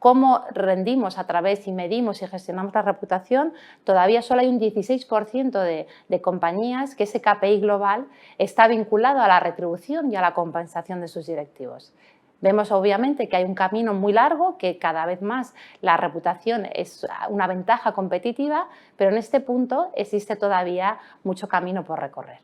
cómo rendimos a través y medimos y gestionamos la reputación, todavía solo hay un 16% de compañías que ese KPI global está vinculado a la retribución y a la compensación de sus directivos. Vemos obviamente que hay un camino muy largo, que cada vez más la reputación es una ventaja competitiva, pero en este punto existe todavía mucho camino por recorrer.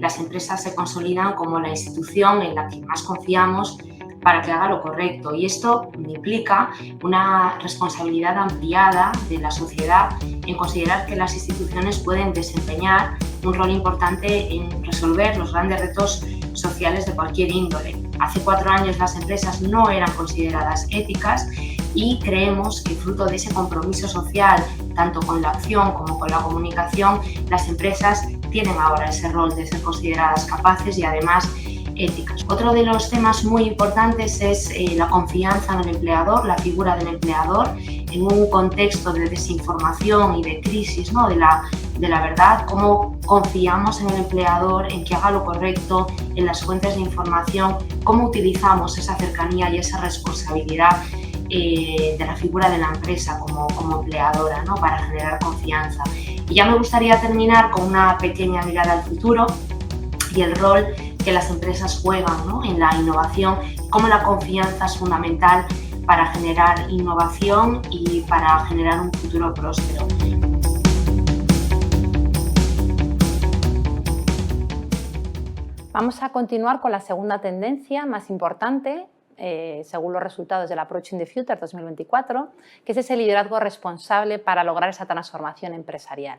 Las empresas se consolidan como la institución en la que más confiamos para que haga lo correcto, y esto implica una responsabilidad ampliada de la sociedad en considerar que las instituciones pueden desempeñar un rol importante en resolver los grandes retos sociales de cualquier índole. Hace 4 años las empresas no eran consideradas éticas y creemos que fruto de ese compromiso social, tanto con la acción como con la comunicación, las empresas tienen ahora ese rol de ser consideradas capaces y además éticas. Otro de los temas muy importantes es la confianza en el empleador, la figura del empleador en un contexto de desinformación y de crisis, ¿no?, de la verdad, cómo confiamos en el empleador, en que haga lo correcto, en las fuentes de información, cómo utilizamos esa cercanía y esa responsabilidad de la figura de la empresa como empleadora, ¿no?, para generar confianza. Y ya me gustaría terminar con una pequeña mirada al futuro y el rol que las empresas juegan, ¿no?, en la innovación, cómo la confianza es fundamental para generar innovación y para generar un futuro próspero. Vamos a continuar con la segunda tendencia más importante, según los resultados del Approaching the Future 2024, que es ese liderazgo responsable para lograr esa transformación empresarial.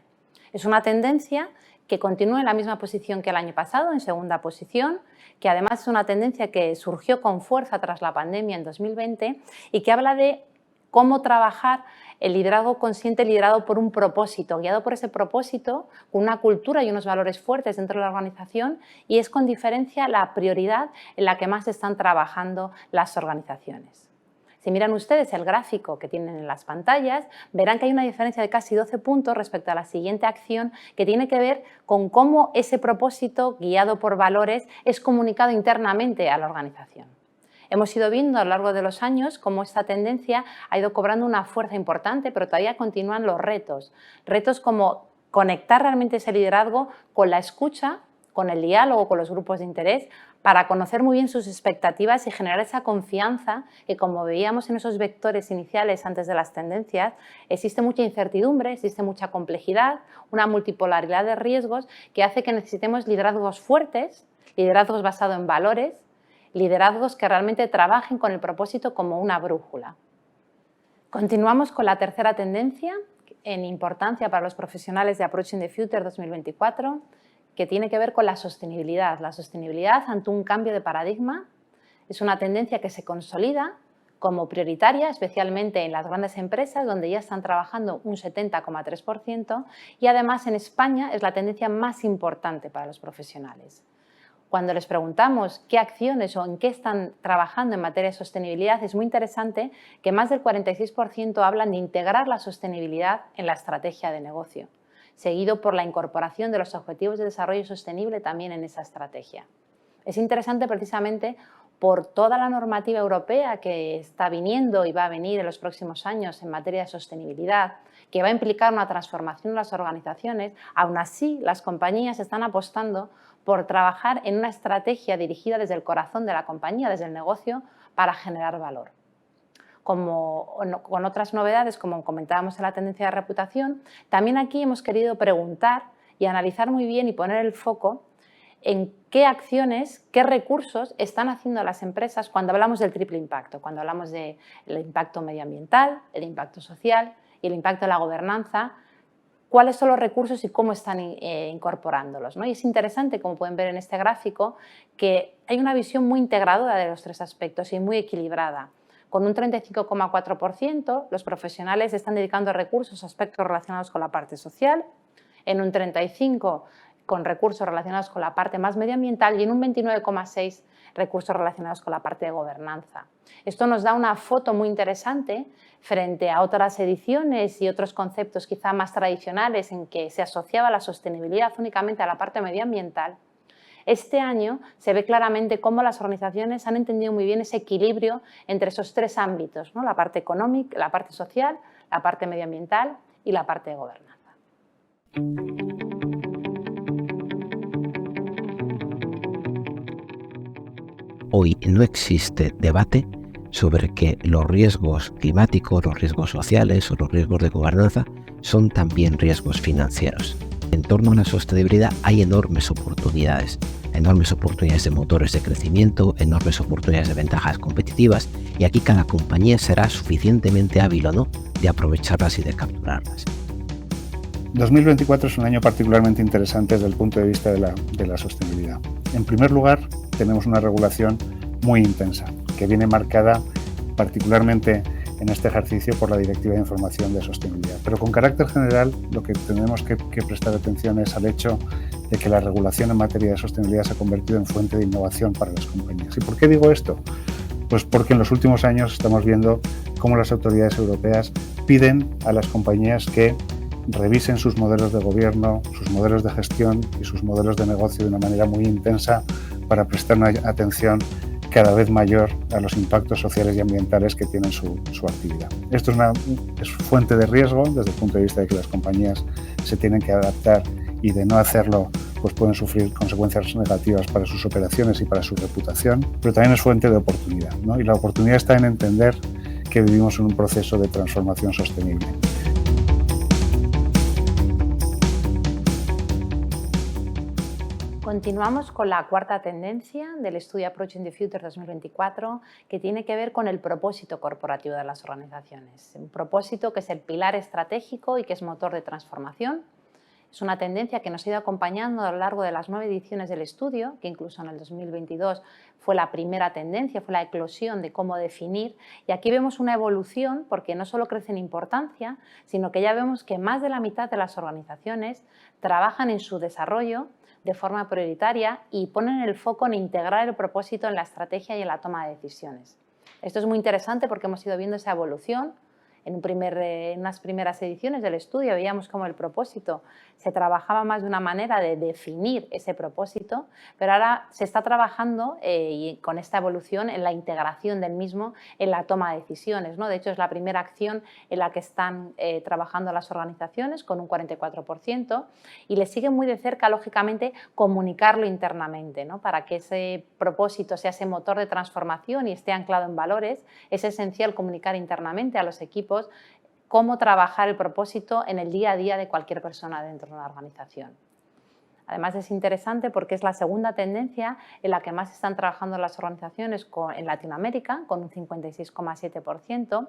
Es una tendencia que continúa en la misma posición que el año pasado, en segunda posición, que además es una tendencia que surgió con fuerza tras la pandemia en 2020 y que habla de cómo trabajar el liderazgo consciente liderado por un propósito, guiado por ese propósito, con una cultura y unos valores fuertes dentro de la organización, y es con diferencia la prioridad en la que más están trabajando las organizaciones. Si miran ustedes el gráfico que tienen en las pantallas, verán que hay una diferencia de casi 12 puntos respecto a la siguiente acción, que tiene que ver con cómo ese propósito, guiado por valores, es comunicado internamente a la organización. Hemos ido viendo a lo largo de los años cómo esta tendencia ha ido cobrando una fuerza importante, pero todavía continúan los retos. Retos como conectar realmente ese liderazgo con la escucha, con el diálogo, con los grupos de interés, para conocer muy bien sus expectativas y generar esa confianza que, como veíamos en esos vectores iniciales antes de las tendencias, existe mucha incertidumbre, existe mucha complejidad, una multipolaridad de riesgos que hace que necesitemos liderazgos fuertes, liderazgos basados en valores, liderazgos que realmente trabajen con el propósito como una brújula. Continuamos con la tercera tendencia en importancia para los profesionales de Approaching the Future 2024, que tiene que ver con la sostenibilidad. La sostenibilidad ante un cambio de paradigma es una tendencia que se consolida como prioritaria, especialmente en las grandes empresas, donde ya están trabajando un 70,3%, y además en España es la tendencia más importante para los profesionales. Cuando les preguntamos qué acciones o en qué están trabajando en materia de sostenibilidad, es muy interesante que más del 46% hablan de integrar la sostenibilidad en la estrategia de negocio, seguido por la incorporación de los objetivos de desarrollo sostenible también en esa estrategia. Es interesante precisamente por toda la normativa europea que está viniendo y va a venir en los próximos años en materia de sostenibilidad, que va a implicar una transformación en las organizaciones. Aún así, las compañías están apostando por trabajar en una estrategia dirigida desde el corazón de la compañía, desde el negocio, para generar valor. Como con otras novedades, como comentábamos en la tendencia de reputación, también aquí hemos querido preguntar y analizar muy bien y poner el foco en qué acciones, qué recursos están haciendo las empresas cuando hablamos del triple impacto, cuando hablamos del impacto medioambiental, el impacto social y el impacto de la gobernanza, cuáles son los recursos y cómo están incorporándolos, ¿no? Y es interesante, como pueden ver en este gráfico, que hay una visión muy integradora de los tres aspectos y muy equilibrada. Con un 35,4%, los profesionales están dedicando recursos a aspectos relacionados con la parte social, en un 35% con recursos relacionados con la parte más medioambiental y en un 29,6% recursos relacionados con la parte de gobernanza. Esto nos da una foto muy interesante frente a otras ediciones y otros conceptos quizá más tradicionales en que se asociaba la sostenibilidad únicamente a la parte medioambiental, Este año se ve claramente cómo las organizaciones han entendido muy bien ese equilibrio entre esos tres ámbitos, ¿no? La parte económica, la parte social, la parte medioambiental y la parte de gobernanza. Hoy no existe debate sobre que los riesgos climáticos, los riesgos sociales o los riesgos de gobernanza son también riesgos financieros. En torno a la sostenibilidad hay enormes oportunidades de motores de crecimiento, enormes oportunidades de ventajas competitivas, y aquí cada compañía será suficientemente hábil o no de aprovecharlas y de capturarlas. 2024 es un año particularmente interesante desde el punto de vista de la sostenibilidad. En primer lugar, tenemos una regulación muy intensa, que viene marcada particularmente en este ejercicio por la Directiva de Información de Sostenibilidad. Pero con carácter general, lo que tenemos que prestar atención es al hecho de que la regulación en materia de sostenibilidad se ha convertido en fuente de innovación para las compañías. ¿Y por qué digo esto? Pues porque en los últimos años estamos viendo cómo las autoridades europeas piden a las compañías que revisen sus modelos de gobierno, sus modelos de gestión y sus modelos de negocio de una manera muy intensa para prestar una atención cada vez mayor a los impactos sociales y ambientales que tienen su actividad. Esto es fuente de riesgo desde el punto de vista de que las compañías se tienen que adaptar, y de no hacerlo pues pueden sufrir consecuencias negativas para sus operaciones y para su reputación, pero también es fuente de oportunidad, ¿no? Y la oportunidad está en entender que vivimos en un proceso de transformación sostenible. Continuamos con la cuarta tendencia del estudio Approaching the Future 2024, que tiene que ver con el propósito corporativo de las organizaciones. Un propósito que es el pilar estratégico y que es motor de transformación. Es una tendencia que nos ha ido acompañando a lo largo de las 9 ediciones del estudio, que incluso en el 2022 fue la primera tendencia, fue la eclosión de cómo definir. Y aquí vemos una evolución porque no solo crece en importancia, sino que ya vemos que más de la mitad de las organizaciones trabajan en su desarrollo de forma prioritaria y ponen el foco en integrar el propósito en la estrategia y en la toma de decisiones. Esto es muy interesante porque hemos ido viendo esa evolución. En unas primeras ediciones del estudio veíamos cómo el propósito se trabajaba más de una manera de definir ese propósito, pero ahora se está trabajando y con esta evolución en la integración del mismo en la toma de decisiones, ¿no? De hecho, es la primera acción en la que están trabajando las organizaciones con un 44%, y les sigue muy de cerca, lógicamente, comunicarlo internamente, ¿no? Para que ese propósito sea ese motor de transformación y esté anclado en valores. Es esencial comunicar internamente a los equipos cómo trabajar el propósito en el día a día de cualquier persona dentro de una organización. Además, es interesante porque es la segunda tendencia en la que más están trabajando las organizaciones en Latinoamérica, con un 56,7%.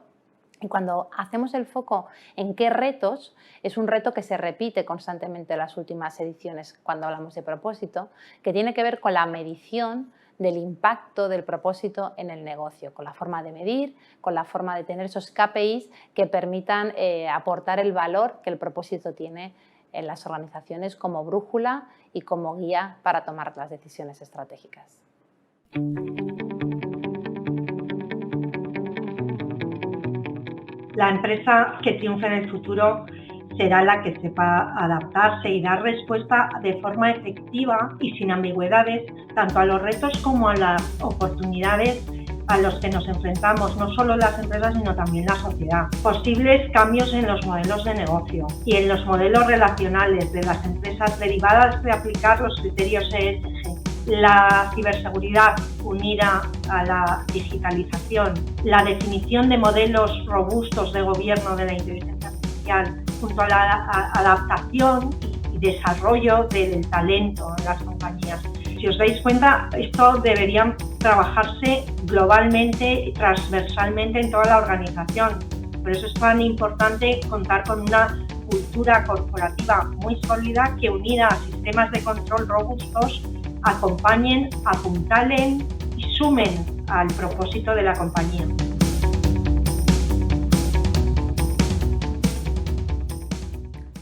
Y cuando hacemos el foco en qué retos, es un reto que se repite constantemente en las últimas ediciones cuando hablamos de propósito, que tiene que ver con la medición del impacto del propósito en el negocio, con la forma de medir, con la forma de tener esos KPIs que permitan aportar el valor que el propósito tiene en las organizaciones como brújula y como guía para tomar las decisiones estratégicas. La empresa que triunfe en el futuro será la que sepa adaptarse y dar respuesta de forma efectiva y sin ambigüedades tanto a los retos como a las oportunidades a los que nos enfrentamos, no solo las empresas sino también la sociedad. Posibles cambios en los modelos de negocio y en los modelos relacionales de las empresas derivadas de aplicar los criterios ESG. La ciberseguridad unida a la digitalización, la definición de modelos robustos de gobierno de la inteligencia artificial, junto a la adaptación y desarrollo del talento en las compañías. Si os dais cuenta, esto debería trabajarse globalmente y transversalmente en toda la organización. Por eso es tan importante contar con una cultura corporativa muy sólida que, unida a sistemas de control robustos, acompañen, apuntalen y sumen al propósito de la compañía.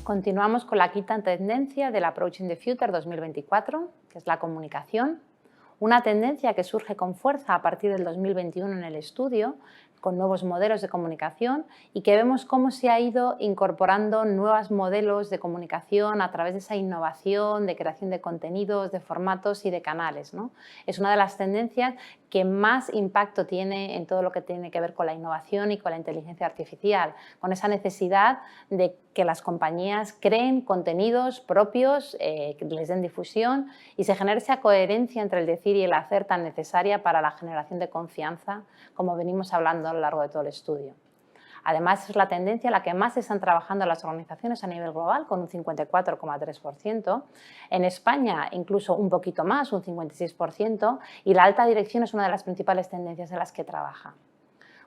Continuamos con la quinta tendencia del Approaching the Future 2024, que es la comunicación. Una tendencia que surge con fuerza a partir del 2021 en el estudio, con nuevos modelos de comunicación y que vemos cómo se ha ido incorporando nuevos modelos de comunicación a través de esa innovación, de creación de contenidos, de formatos y de canales, ¿no? Es una de las tendencias que más impacto tiene en todo lo que tiene que ver con la innovación y con la inteligencia artificial, con esa necesidad de que las compañías creen contenidos propios, que les den difusión y se genere esa coherencia entre el decir y el hacer tan necesaria para la generación de confianza, como venimos hablando a lo largo de todo el estudio. Además, es la tendencia en la que más están trabajando las organizaciones a nivel global, con un 54,3%. En España, incluso un poquito más, un 56%, y la alta dirección es una de las principales tendencias en las que trabaja.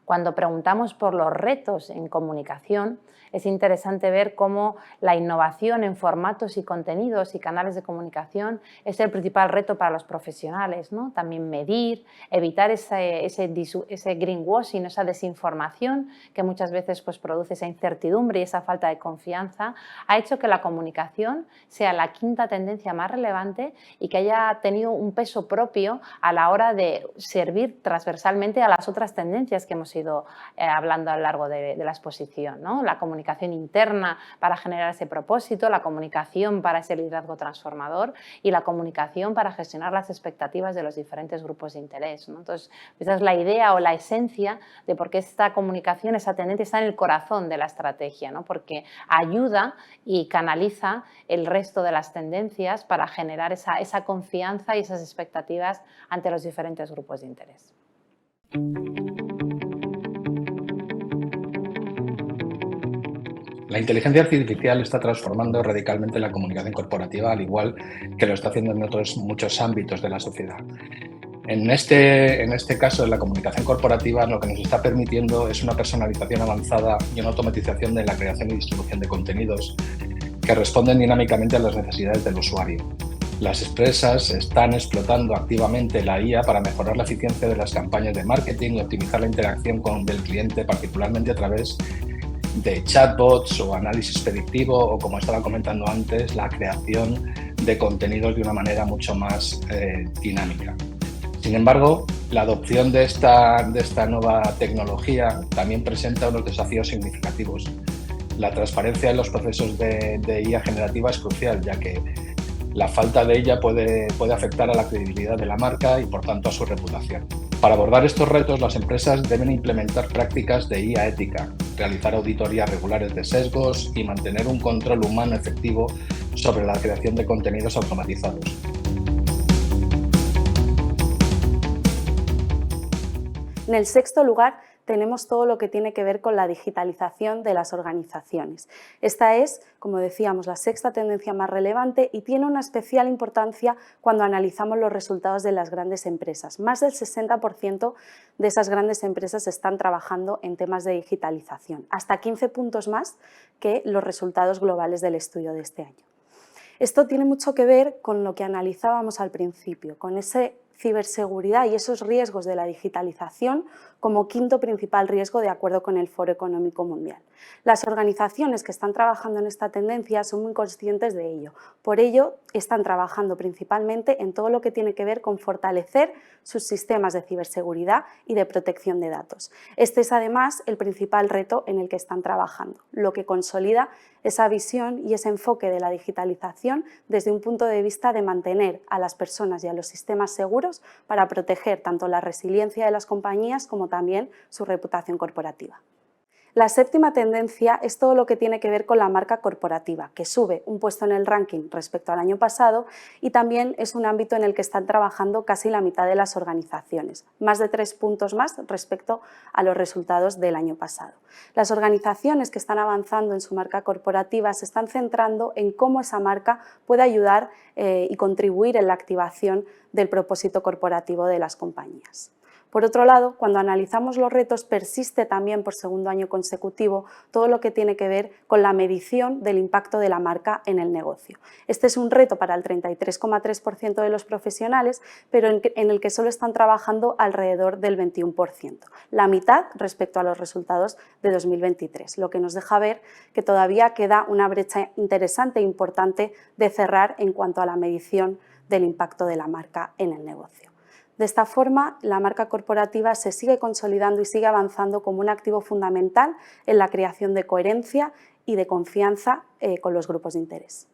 Cuando preguntamos por los retos en comunicación, es interesante ver cómo la innovación en formatos y contenidos y canales de comunicación es el principal reto para los profesionales, ¿no? También medir, evitar ese greenwashing, esa desinformación que muchas veces pues, produce esa incertidumbre y esa falta de confianza, ha hecho que la comunicación sea la quinta tendencia más relevante y que haya tenido un peso propio a la hora de servir transversalmente a las otras tendencias que hemos ido hablando a lo largo de la exposición, ¿no? La comunicación interna para generar ese propósito, la comunicación para ese liderazgo transformador y la comunicación para gestionar las expectativas de los diferentes grupos de interés, ¿no? Entonces, esa es la idea o la esencia de por qué esta comunicación, esa tendencia está en el corazón de la estrategia, ¿no? Porque ayuda y canaliza el resto de las tendencias para generar esa confianza y esas expectativas ante los diferentes grupos de interés. La inteligencia artificial está transformando radicalmente la comunicación corporativa, al igual que lo está haciendo en otros muchos ámbitos de la sociedad. En este caso, en la comunicación corporativa, lo que nos está permitiendo es una personalización avanzada y una automatización de la creación y distribución de contenidos que responden dinámicamente a las necesidades del usuario. Las empresas están explotando activamente la IA para mejorar la eficiencia de las campañas de marketing y optimizar la interacción con el cliente, particularmente a través de chatbots o análisis predictivo o, como estaba comentando antes, la creación de contenidos de una manera mucho más dinámica. Sin embargo, la adopción de esta nueva tecnología también presenta unos desafíos significativos. La transparencia en los procesos de IA generativa es crucial, ya que la falta de ella puede afectar a la credibilidad de la marca y, por tanto, a su reputación. Para abordar estos retos, las empresas deben implementar prácticas de IA ética, realizar auditorías regulares de sesgos y mantener un control humano efectivo sobre la creación de contenidos automatizados. En el sexto lugar, tenemos todo lo que tiene que ver con la digitalización de las organizaciones. Esta es, como decíamos, la sexta tendencia más relevante y tiene una especial importancia cuando analizamos los resultados de las grandes empresas. Más del 60% de esas grandes empresas están trabajando en temas de digitalización, hasta 15 puntos más que los resultados globales del estudio de este año. Esto tiene mucho que ver con lo que analizábamos al principio, con esa ciberseguridad y esos riesgos de la digitalización como quinto principal riesgo de acuerdo con el Foro Económico Mundial. Las organizaciones que están trabajando en esta tendencia son muy conscientes de ello. Por ello, están trabajando principalmente en todo lo que tiene que ver con fortalecer sus sistemas de ciberseguridad y de protección de datos. Este es además el principal reto en el que están trabajando, lo que consolida esa visión y ese enfoque de la digitalización desde un punto de vista de mantener a las personas y a los sistemas seguros para proteger tanto la resiliencia de las compañías como también su reputación corporativa. La séptima tendencia es todo lo que tiene que ver con la marca corporativa, que sube un puesto en el ranking respecto al año pasado y también es un ámbito en el que están trabajando casi la mitad de las organizaciones, más de 3 puntos más respecto a los resultados del año pasado. Las organizaciones que están avanzando en su marca corporativa se están centrando en cómo esa marca puede ayudar y contribuir en la activación del propósito corporativo de las compañías. Por otro lado, cuando analizamos los retos, persiste también por segundo año consecutivo todo lo que tiene que ver con la medición del impacto de la marca en el negocio. Este es un reto para el 33,3% de los profesionales, pero en el que solo están trabajando alrededor del 21%, la mitad respecto a los resultados de 2023, lo que nos deja ver que todavía queda una brecha interesante e importante de cerrar en cuanto a la medición del impacto de la marca en el negocio. De esta forma, la marca corporativa se sigue consolidando y sigue avanzando como un activo fundamental en la creación de coherencia y de confianza con los grupos de interés.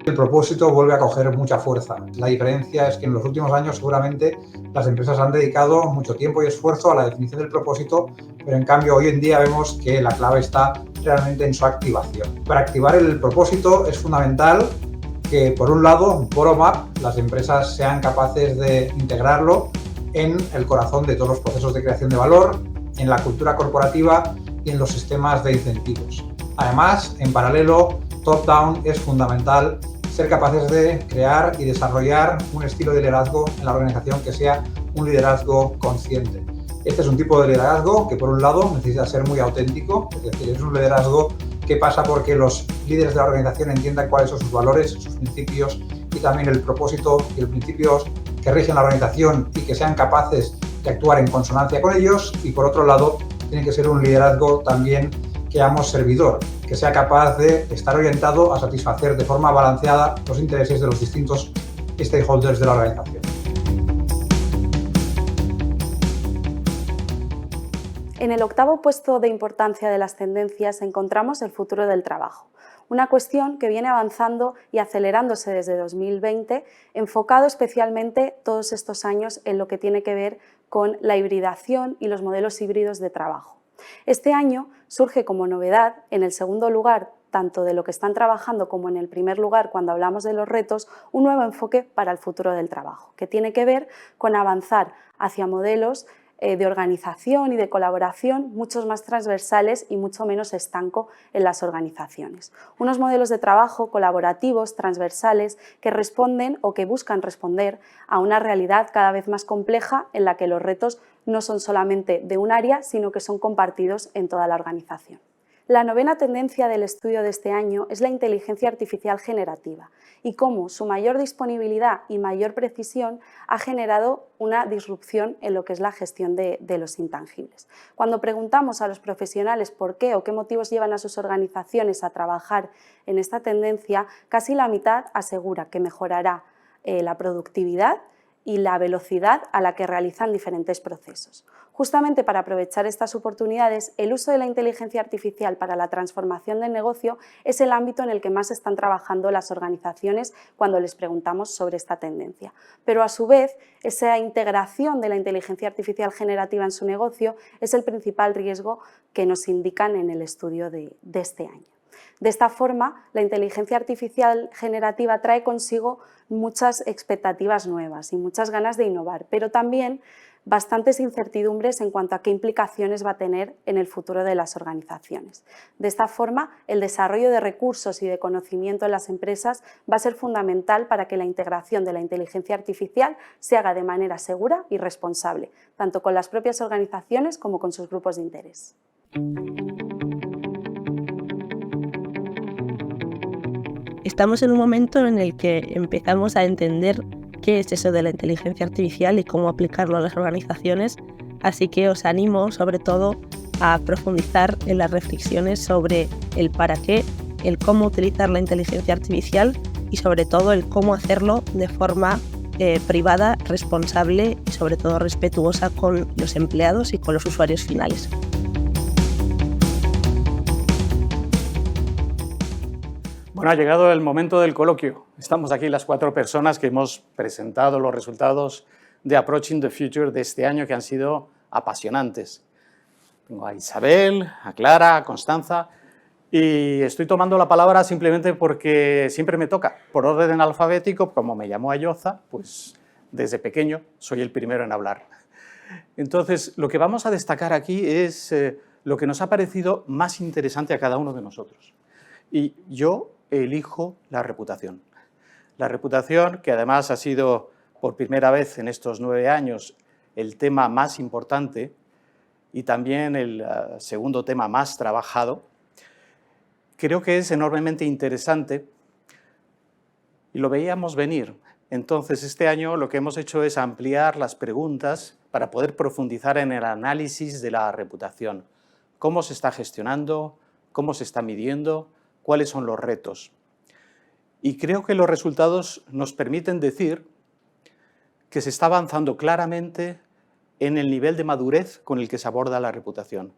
El propósito vuelve a coger mucha fuerza. La diferencia es que en los últimos años seguramente las empresas han dedicado mucho tiempo y esfuerzo a la definición del propósito, pero en cambio hoy en día vemos que la clave está realmente en su activación. Para activar el propósito es fundamental que, por un lado, bottom-up, las empresas sean capaces de integrarlo en el corazón de todos los procesos de creación de valor, en la cultura corporativa y en los sistemas de incentivos. Además, en paralelo, top-down es fundamental ser capaces de crear y desarrollar un estilo de liderazgo en la organización que sea un liderazgo consciente. Este es un tipo de liderazgo que, por un lado, necesita ser muy auténtico, es decir, es un liderazgo que pasa porque los líderes de la organización entiendan cuáles son sus valores, sus principios y también el propósito y los principios que rigen la organización y que sean capaces de actuar en consonancia con ellos. Y, por otro lado, tiene que ser un liderazgo también que llamamos servidor, que sea capaz de estar orientado a satisfacer de forma balanceada los intereses de los distintos stakeholders de la organización. En el octavo puesto de importancia de las tendencias encontramos el futuro del trabajo, una cuestión que viene avanzando y acelerándose desde 2020, enfocado especialmente todos estos años en lo que tiene que ver con la hibridación y los modelos híbridos de trabajo. Este año surge como novedad, en el segundo lugar, tanto de lo que están trabajando como en el primer lugar cuando hablamos de los retos, un nuevo enfoque para el futuro del trabajo, que tiene que ver con avanzar hacia modelos de organización y de colaboración muchos más transversales y mucho menos estanco en las organizaciones. Unos modelos de trabajo colaborativos, transversales, que responden o que buscan responder a una realidad cada vez más compleja en la que los retos no son solamente de un área, sino que son compartidos en toda la organización. La novena tendencia del estudio de este año es la inteligencia artificial generativa y cómo su mayor disponibilidad y mayor precisión ha generado una disrupción en lo que es la gestión de los intangibles. Cuando preguntamos a los profesionales por qué o qué motivos llevan a sus organizaciones a trabajar en esta tendencia, casi la mitad asegura que mejorará la productividad y la velocidad a la que realizan diferentes procesos. Justamente para aprovechar estas oportunidades, el uso de la inteligencia artificial para la transformación del negocio es el ámbito en el que más están trabajando las organizaciones cuando les preguntamos sobre esta tendencia. Pero a su vez, esa integración de la inteligencia artificial generativa en su negocio es el principal riesgo que nos indican en el estudio de este año. De esta forma, la inteligencia artificial generativa trae consigo muchas expectativas nuevas y muchas ganas de innovar, pero también bastantes incertidumbres en cuanto a qué implicaciones va a tener en el futuro de las organizaciones. De esta forma, el desarrollo de recursos y de conocimiento en las empresas va a ser fundamental para que la integración de la inteligencia artificial se haga de manera segura y responsable, tanto con las propias organizaciones como con sus grupos de interés. Estamos en un momento en el que empezamos a entender qué es eso de la inteligencia artificial y cómo aplicarlo a las organizaciones, así que os animo sobre todo a profundizar en las reflexiones sobre el para qué, el cómo utilizar la inteligencia artificial y sobre todo el cómo hacerlo de forma privada, responsable y sobre todo respetuosa con los empleados y con los usuarios finales. Bueno, ha llegado el momento del coloquio. Estamos aquí las 4 personas que hemos presentado los resultados de Approaching the Future de este año, que han sido apasionantes. Tengo a Isabel, a Clara, a Constanza, y estoy tomando la palabra simplemente porque siempre me toca, por orden alfabético, como me llamó Ayoza, pues desde pequeño soy el primero en hablar. Entonces, lo que vamos a destacar aquí es lo que nos ha parecido más interesante a cada uno de nosotros. Y yo elijo la reputación. La reputación, que además ha sido por primera vez en estos 9 años el tema más importante y también el segundo tema más trabajado, creo que es enormemente interesante y lo veíamos venir. Entonces, este año lo que hemos hecho es ampliar las preguntas para poder profundizar en el análisis de la reputación. ¿Cómo se está gestionando? ¿Cómo se está midiendo? ¿Cuáles son los retos? Y creo que los resultados nos permiten decir que se está avanzando claramente en el nivel de madurez con el que se aborda la reputación.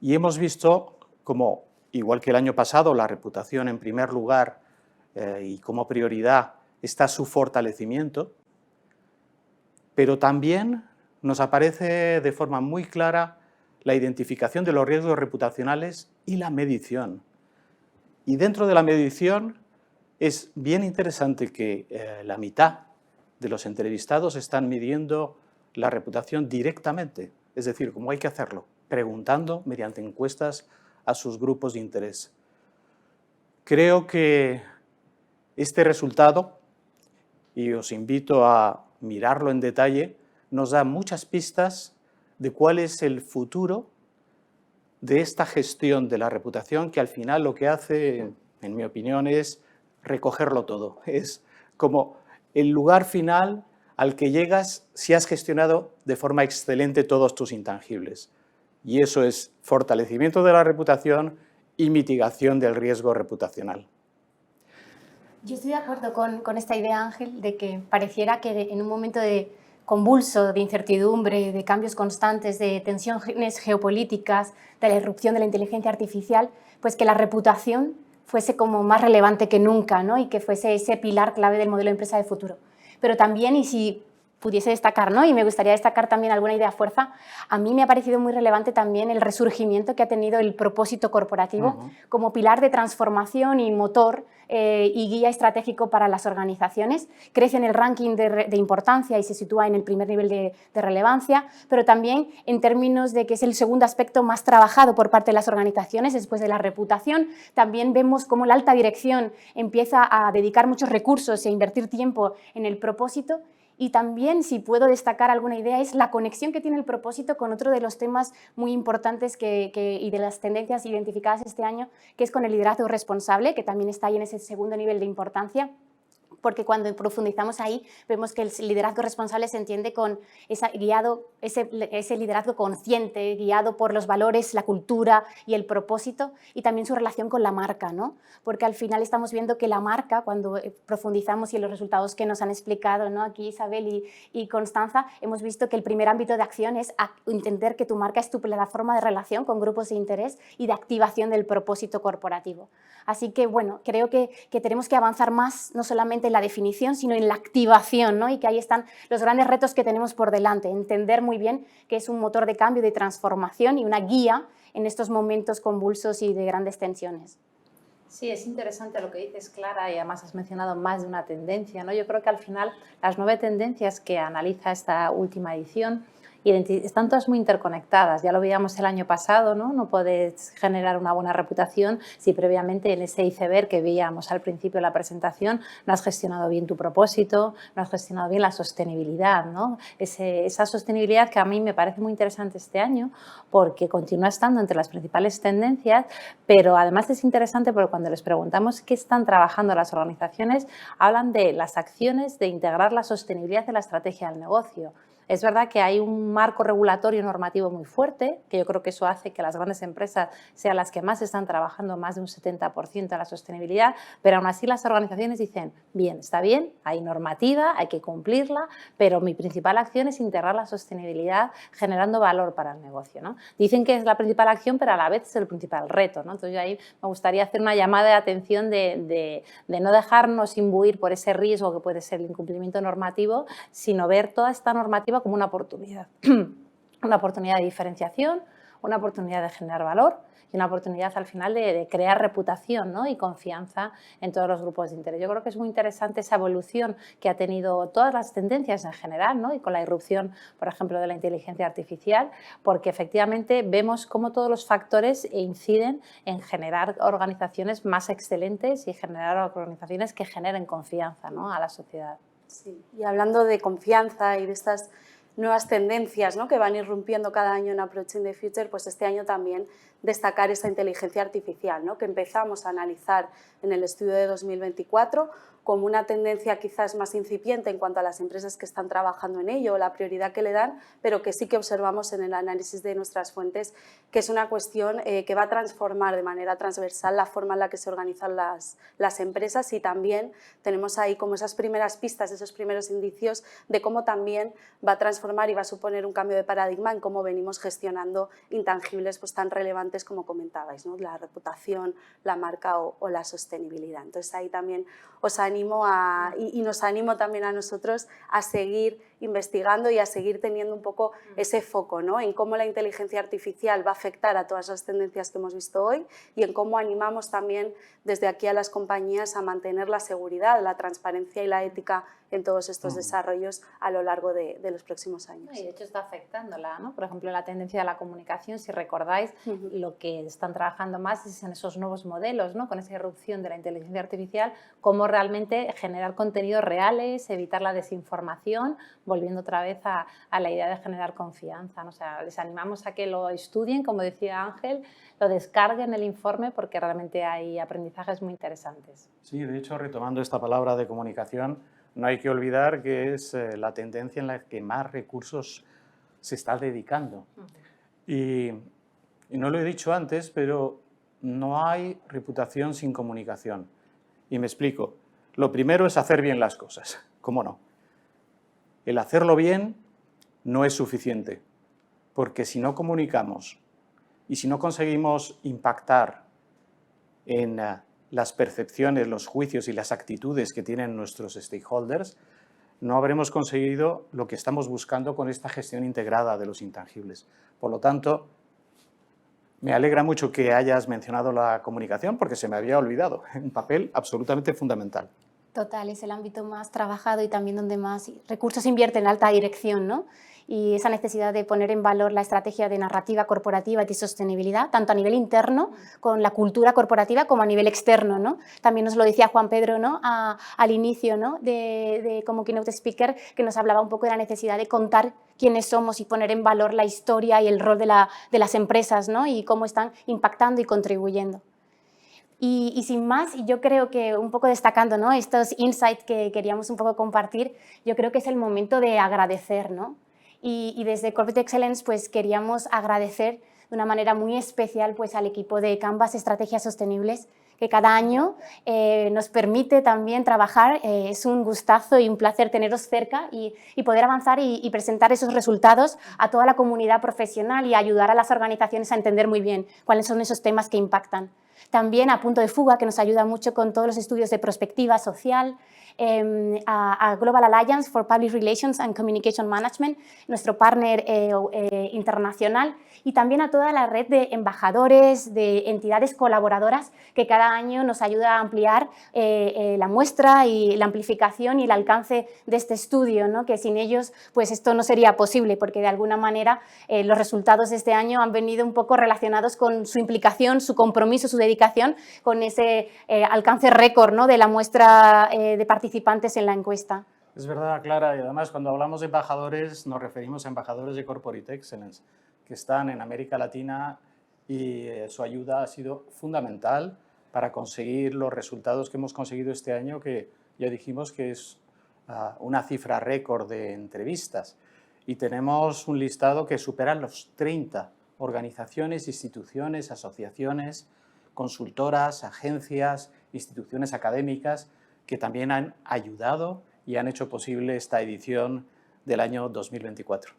Y hemos visto como, igual que el año pasado, la reputación en primer lugar y como prioridad está su fortalecimiento, pero también nos aparece de forma muy clara la identificación de los riesgos reputacionales y la medición. Y dentro de la medición es bien interesante que la mitad de los entrevistados están midiendo la reputación directamente, es decir, cómo hay que hacerlo, preguntando mediante encuestas a sus grupos de interés. Creo que este resultado, y os invito a mirarlo en detalle, nos da muchas pistas de cuál es el futuro de esta gestión de la reputación, que al final lo que hace, en mi opinión, es recogerlo todo. Es como el lugar final al que llegas si has gestionado de forma excelente todos tus intangibles. Y eso es fortalecimiento de la reputación y mitigación del riesgo reputacional. Yo estoy de acuerdo con esta idea, Ángel, de que pareciera que en un momento de convulso, de incertidumbre, de cambios constantes, de tensiones geopolíticas, de la irrupción de la inteligencia artificial, pues que la reputación fuese como más relevante que nunca, ¿no? Y que fuese ese pilar clave del modelo de empresa de futuro. Pero también, y si pudiese destacar, ¿no? Y me gustaría destacar también alguna idea fuerza, a mí me ha parecido muy relevante también el resurgimiento que ha tenido el propósito corporativo como pilar de transformación y motor y guía estratégico para las organizaciones. Crece en el ranking de importancia y se sitúa en el primer nivel de relevancia, pero también en términos de que es el segundo aspecto más trabajado por parte de las organizaciones después de la reputación. También vemos cómo la alta dirección empieza a dedicar muchos recursos e invertir tiempo en el propósito. Y también, si puedo destacar alguna idea, es la conexión que tiene el propósito con otro de los temas muy importantes y de las tendencias identificadas este año, que es con el liderazgo responsable, que también está ahí en ese segundo nivel de importancia, porque cuando profundizamos ahí vemos que el liderazgo responsable se entiende con ese liderazgo consciente, guiado por los valores, la cultura y el propósito, y también su relación con la marca, ¿no? Porque al final estamos viendo que la marca, cuando profundizamos y en los resultados que nos han explicado, ¿no? Aquí Isabel y Constanza, hemos visto que el primer ámbito de acción es entender que tu marca es tu plataforma de relación con grupos de interés y de activación del propósito corporativo. Así que, bueno, creo que tenemos que avanzar más, no solamente en la definición, sino en la activación, ¿no? Y que ahí están los grandes retos que tenemos por delante. Entender muy bien que es un motor de cambio, de transformación y una guía en estos momentos convulsos y de grandes tensiones. Sí, es interesante lo que dices, Clara, y además has mencionado más de una tendencia, ¿no? Yo creo que al final las 9 tendencias que analiza esta última edición están todas muy interconectadas. Ya lo veíamos el año pasado, ¿no? No puedes generar una buena reputación si previamente en ese iceberg que veíamos al principio de la presentación no has gestionado bien tu propósito, no has gestionado bien la sostenibilidad, ¿no? Esa sostenibilidad que a mí me parece muy interesante este año porque continúa estando entre las principales tendencias, pero además es interesante porque cuando les preguntamos qué están trabajando las organizaciones, hablan de las acciones de integrar la sostenibilidad en la estrategia del negocio. Es verdad que hay un marco regulatorio normativo muy fuerte, que yo creo que eso hace que las grandes empresas sean las que más están trabajando, más de un 70% en la sostenibilidad, pero aún así las organizaciones dicen, bien, está bien, hay normativa, hay que cumplirla, pero mi principal acción es integrar la sostenibilidad generando valor para el negocio, ¿no? Dicen que es la principal acción, pero a la vez es el principal reto, ¿no? Entonces yo ahí me gustaría hacer una llamada de atención de no dejarnos imbuir por ese riesgo que puede ser el incumplimiento normativo, sino ver toda esta normativa como una oportunidad. Una oportunidad de diferenciación, una oportunidad de generar valor y una oportunidad al final de crear reputación, ¿no? Y confianza en todos los grupos de interés. Yo creo que es muy interesante esa evolución que ha tenido todas las tendencias en general, ¿no? Y con la irrupción, por ejemplo, de la inteligencia artificial, porque efectivamente vemos cómo todos los factores inciden en generar organizaciones más excelentes y generar organizaciones que generen confianza, ¿no? A la sociedad. Sí. Y hablando de confianza y de estas nuevas tendencias, ¿no? Que van irrumpiendo cada año en Approaching the Future, pues este año también destacar esa inteligencia artificial, ¿no? Que empezamos a analizar en el estudio de 2024 como una tendencia quizás más incipiente en cuanto a las empresas que están trabajando en ello, la prioridad que le dan, pero que sí que observamos en el análisis de nuestras fuentes que es una cuestión que va a transformar de manera transversal la forma en la que se organizan las empresas, y también tenemos ahí como esas primeras pistas, esos primeros indicios de cómo también va a transformar y va a suponer un cambio de paradigma en cómo venimos gestionando intangibles pues, tan relevantes como comentabais, ¿no? La reputación, la marca o la sostenibilidad. Entonces ahí también os animo y nos animo también a nosotros a seguir investigando y a seguir teniendo un poco ese foco, ¿no? En cómo la inteligencia artificial va a afectar a todas las tendencias que hemos visto hoy y en cómo animamos también desde aquí a las compañías a mantener la seguridad, la transparencia y la ética en todos estos desarrollos a lo largo de los próximos años. Y de hecho está afectándola, ¿no? Por ejemplo, la tendencia de la comunicación, si recordáis, lo que están trabajando más es en esos nuevos modelos, ¿no? Con esa irrupción de la inteligencia artificial, cómo realmente generar contenidos reales, evitar la desinformación, volviendo otra vez a la idea de generar confianza, ¿no? O sea, les animamos a que lo estudien, como decía Ángel, lo descarguen el informe porque realmente hay aprendizajes muy interesantes. Sí, de hecho, retomando esta palabra de comunicación, no hay que olvidar que es la tendencia en la que más recursos se está dedicando. Y no lo he dicho antes, pero no hay reputación sin comunicación. Y me explico. Lo primero es hacer bien las cosas, ¿cómo no? El hacerlo bien no es suficiente, porque si no comunicamos y si no conseguimos impactar en las percepciones, los juicios y las actitudes que tienen nuestros stakeholders, no habremos conseguido lo que estamos buscando con esta gestión integrada de los intangibles. Por lo tanto, me alegra mucho que hayas mencionado la comunicación porque se me había olvidado, un papel absolutamente fundamental. Total, es el ámbito más trabajado y también donde más recursos invierte en alta dirección, ¿no? Y esa necesidad de poner en valor la estrategia de narrativa corporativa y de sostenibilidad, tanto a nivel interno, con la cultura corporativa, como a nivel externo, ¿no? También nos lo decía Juan Pedro, ¿no? Al inicio, ¿no? Como keynote speaker, que nos hablaba un poco de la necesidad de contar quiénes somos y poner en valor la historia y el rol de las empresas, ¿no? Y cómo están impactando y contribuyendo. Y sin más, yo creo que un poco destacando, ¿no? Estos insights que queríamos un poco compartir, yo creo que es el momento de agradecer, ¿no? Y desde Corporate Excellence pues, queríamos agradecer de una manera muy especial pues, al equipo de Canvas Estrategias Sostenibles, que cada año nos permite también trabajar. Es un gustazo y un placer teneros cerca y poder avanzar y presentar esos resultados a toda la comunidad profesional y ayudar a las organizaciones a entender muy bien cuáles son esos temas que impactan. También a Punto de Fuga, que nos ayuda mucho con todos los estudios de prospectiva social, a Global Alliance for Public Relations and Communication Management, nuestro partner internacional, y también a toda la red de embajadores, de entidades colaboradoras que cada año nos ayuda a ampliar la muestra y la amplificación y el alcance de este estudio, ¿no? Que sin ellos pues esto no sería posible, porque de alguna manera los resultados de este año han venido un poco relacionados con su implicación, su compromiso, su dedicación con ese alcance récord, ¿no? De la muestra de participantes en la encuesta. Es verdad, Clara, y además cuando hablamos de embajadores nos referimos a embajadores de Corporate Excellence que están en América Latina y su ayuda ha sido fundamental para conseguir los resultados que hemos conseguido este año, que ya dijimos que es una cifra récord de entrevistas. Y tenemos un listado que supera los 30 organizaciones, instituciones, asociaciones, consultoras, agencias, instituciones académicas que también han ayudado y han hecho posible esta edición del año 2024.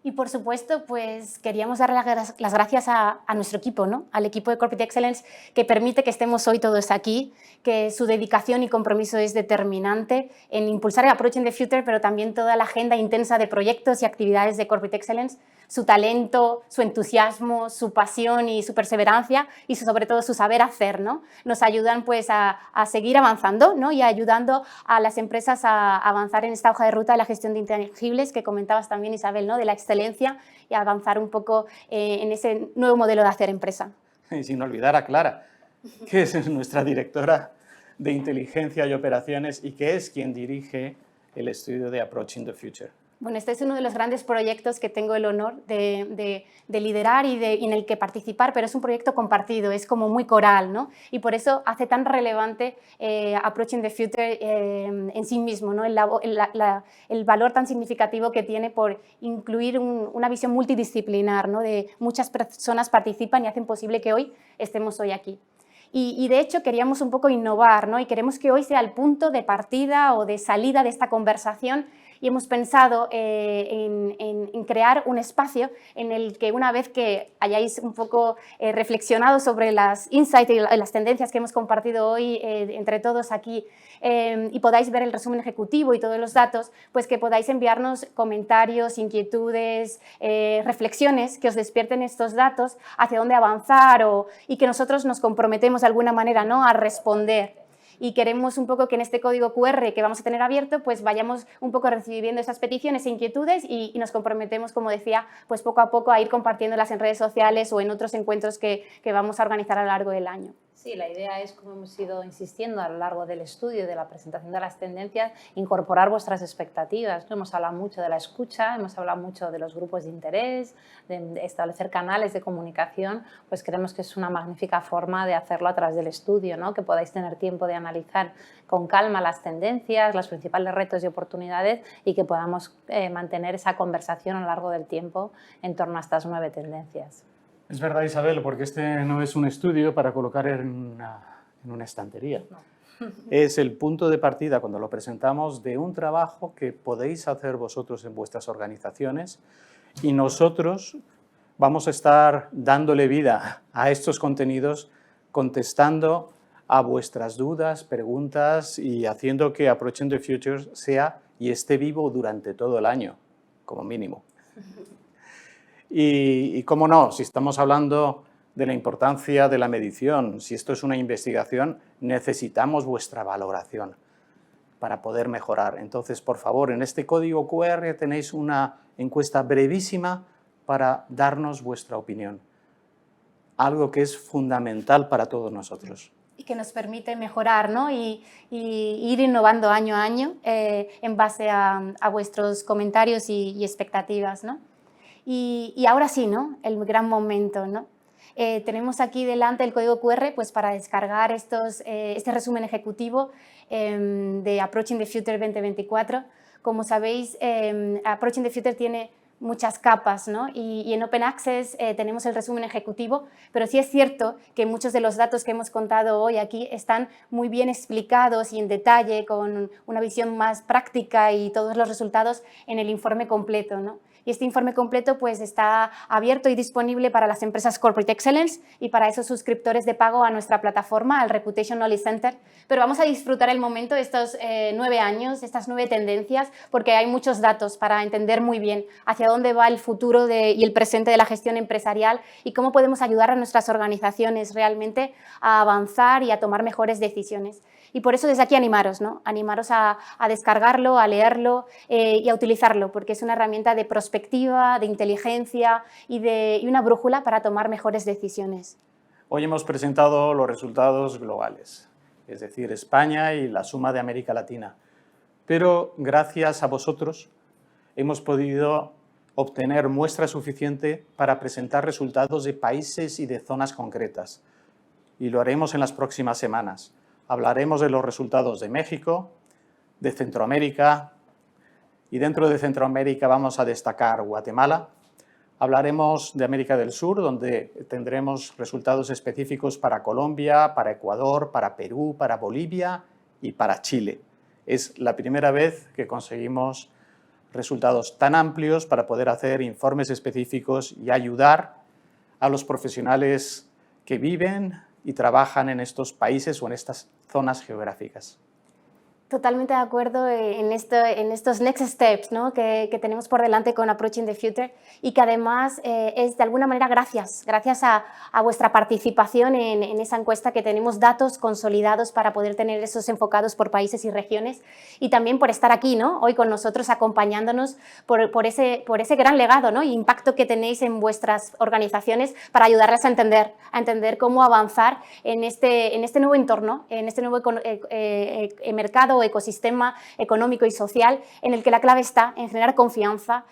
Y por supuesto, pues queríamos dar las gracias a nuestro equipo, ¿no? Al equipo de Corporate Excellence que permite que estemos hoy todos aquí, que su dedicación y compromiso es determinante en impulsar el Approach in the Future, pero también toda la agenda intensa de proyectos y actividades de Corporate Excellence, su talento, su entusiasmo, su pasión y su perseverancia y sobre todo su saber hacer, ¿no? Nos ayudan pues a seguir avanzando, ¿no? Y ayudando a las empresas a avanzar en esta hoja de ruta de la gestión de intangibles que comentabas también, Isabel, ¿no? De la excelencia y avanzar un poco en ese nuevo modelo de hacer empresa. Y sin olvidar a Clara, que es nuestra directora de inteligencia y operaciones y que es quien dirige el estudio de Approach in the Future. Bueno, este es uno de los grandes proyectos que tengo el honor de liderar y en el que participar, pero es un proyecto compartido, es como muy coral, ¿no? Y por eso hace tan relevante Approaching the Future en sí mismo, ¿no? El valor tan significativo que tiene por incluir una visión multidisciplinar, ¿no? De muchas personas participan y hacen posible que hoy estemos hoy aquí. Y de hecho queríamos un poco innovar, ¿no? Y queremos que hoy sea el punto de partida o de salida de esta conversación, y hemos pensado en crear un espacio en el que, una vez que hayáis un poco reflexionado sobre las insights y las tendencias que hemos compartido hoy entre todos aquí, y podáis ver el resumen ejecutivo y todos los datos, pues que podáis enviarnos comentarios, inquietudes, reflexiones que os despierten estos datos, hacia dónde avanzar, y que nosotros nos comprometemos de alguna manera, ¿no?, a responder. Y queremos un poco que en este código QR que vamos a tener abierto, pues vayamos un poco recibiendo esas peticiones e inquietudes, y nos comprometemos, como decía, pues poco a poco a ir compartiéndolas en redes sociales o en otros encuentros que vamos a organizar a lo largo del año. Sí, la idea es, como hemos ido insistiendo a lo largo del estudio y de la presentación de las tendencias, incorporar vuestras expectativas, ¿no? Hemos hablado mucho de la escucha, hemos hablado mucho de los grupos de interés, de establecer canales de comunicación. Pues creemos que es una magnífica forma de hacerlo a través del estudio, ¿no? Que podáis tener tiempo de analizar con calma las tendencias, los principales retos y oportunidades, y que podamos mantener esa conversación a lo largo del tiempo en torno a estas 9 tendencias. Es verdad, Isabel, porque este no es un estudio para colocar en una estantería. No. Es el punto de partida, cuando lo presentamos, de un trabajo que podéis hacer vosotros en vuestras organizaciones, y nosotros vamos a estar dándole vida a estos contenidos, contestando a vuestras dudas, preguntas, y haciendo que Approaching the Future sea y esté vivo durante todo el año, como mínimo. Y cómo no, si estamos hablando de la importancia de la medición, si esto es una investigación, necesitamos vuestra valoración para poder mejorar. Entonces, por favor, en este código QR tenéis una encuesta brevísima para darnos vuestra opinión, algo que es fundamental para todos nosotros. Y que nos permite mejorar, ¿no? y ir innovando año a año en base a vuestros comentarios y expectativas, ¿no? Y ahora sí, ¿no?, el gran momento, ¿no? Tenemos aquí delante el código QR, pues, para descargar este resumen ejecutivo de Approaching the Future 2024. Como sabéis, Approaching the Future tiene muchas capas, ¿no? Y en Open Access tenemos el resumen ejecutivo, pero sí es cierto que muchos de los datos que hemos contado hoy aquí están muy bien explicados y en detalle, con una visión más práctica y todos los resultados en el informe completo, ¿no? Y este informe completo, pues, está abierto y disponible para las empresas Corporate Excellence y para esos suscriptores de pago a nuestra plataforma, al Reputation Knowledge Center. Pero vamos a disfrutar el momento de estos 9 años, estas 9 tendencias, porque hay muchos datos para entender muy bien hacia dónde va el futuro y el presente de la gestión empresarial, y cómo podemos ayudar a nuestras organizaciones realmente a avanzar y a tomar mejores decisiones. Y por eso desde aquí animaros, ¿no? Animaros a descargarlo, a leerlo y a utilizarlo, porque es una herramienta de prospectiva, de inteligencia y una brújula para tomar mejores decisiones. Hoy hemos presentado los resultados globales, es decir, España y la suma de América Latina. Pero gracias a vosotros hemos podido obtener muestra suficiente para presentar resultados de países y de zonas concretas. Y lo haremos en las próximas semanas. Hablaremos de los resultados de México, de Centroamérica, y dentro de Centroamérica vamos a destacar Guatemala. Hablaremos de América del Sur, donde tendremos resultados específicos para Colombia, para Ecuador, para Perú, para Bolivia y para Chile. Es la primera vez que conseguimos resultados tan amplios para poder hacer informes específicos y ayudar a los profesionales que viven y trabajan en estos países o en estas zonas geográficas. Totalmente de acuerdo en estos next steps, ¿no?, que tenemos por delante con Approaching the Future, y que además es de alguna manera gracias a vuestra participación en esa encuesta, que tenemos datos consolidados para poder tener esos enfocados por países y regiones, y también por estar aquí, ¿no?, hoy con nosotros, acompañándonos por ese gran legado, ¿no?, y impacto que tenéis en vuestras organizaciones para ayudarles a entender cómo avanzar en este nuevo entorno, en este nuevo mercado nuevo ecosistema económico y social en el que la clave está en generar confianza,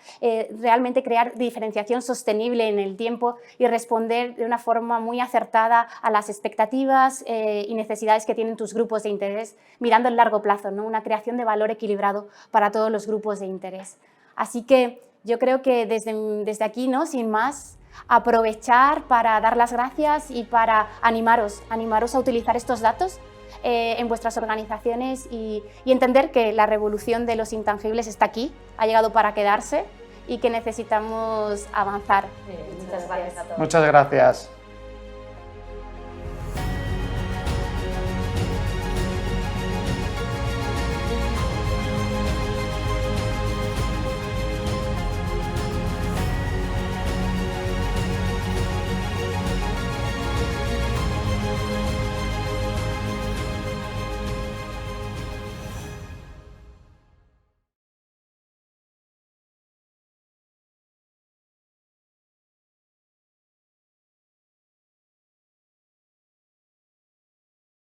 realmente crear diferenciación sostenible en el tiempo y responder de una forma muy acertada a las expectativas y necesidades que tienen tus grupos de interés, mirando el largo plazo, ¿no? Una creación de valor equilibrado para todos los grupos de interés. Así que yo creo que desde aquí, ¿no? Sin más, aprovechar para dar las gracias y para animaros a utilizar estos datos en vuestras organizaciones y entender que la revolución de los intangibles está aquí, ha llegado para quedarse y que necesitamos avanzar. Muchas gracias a todos. Muchas gracias.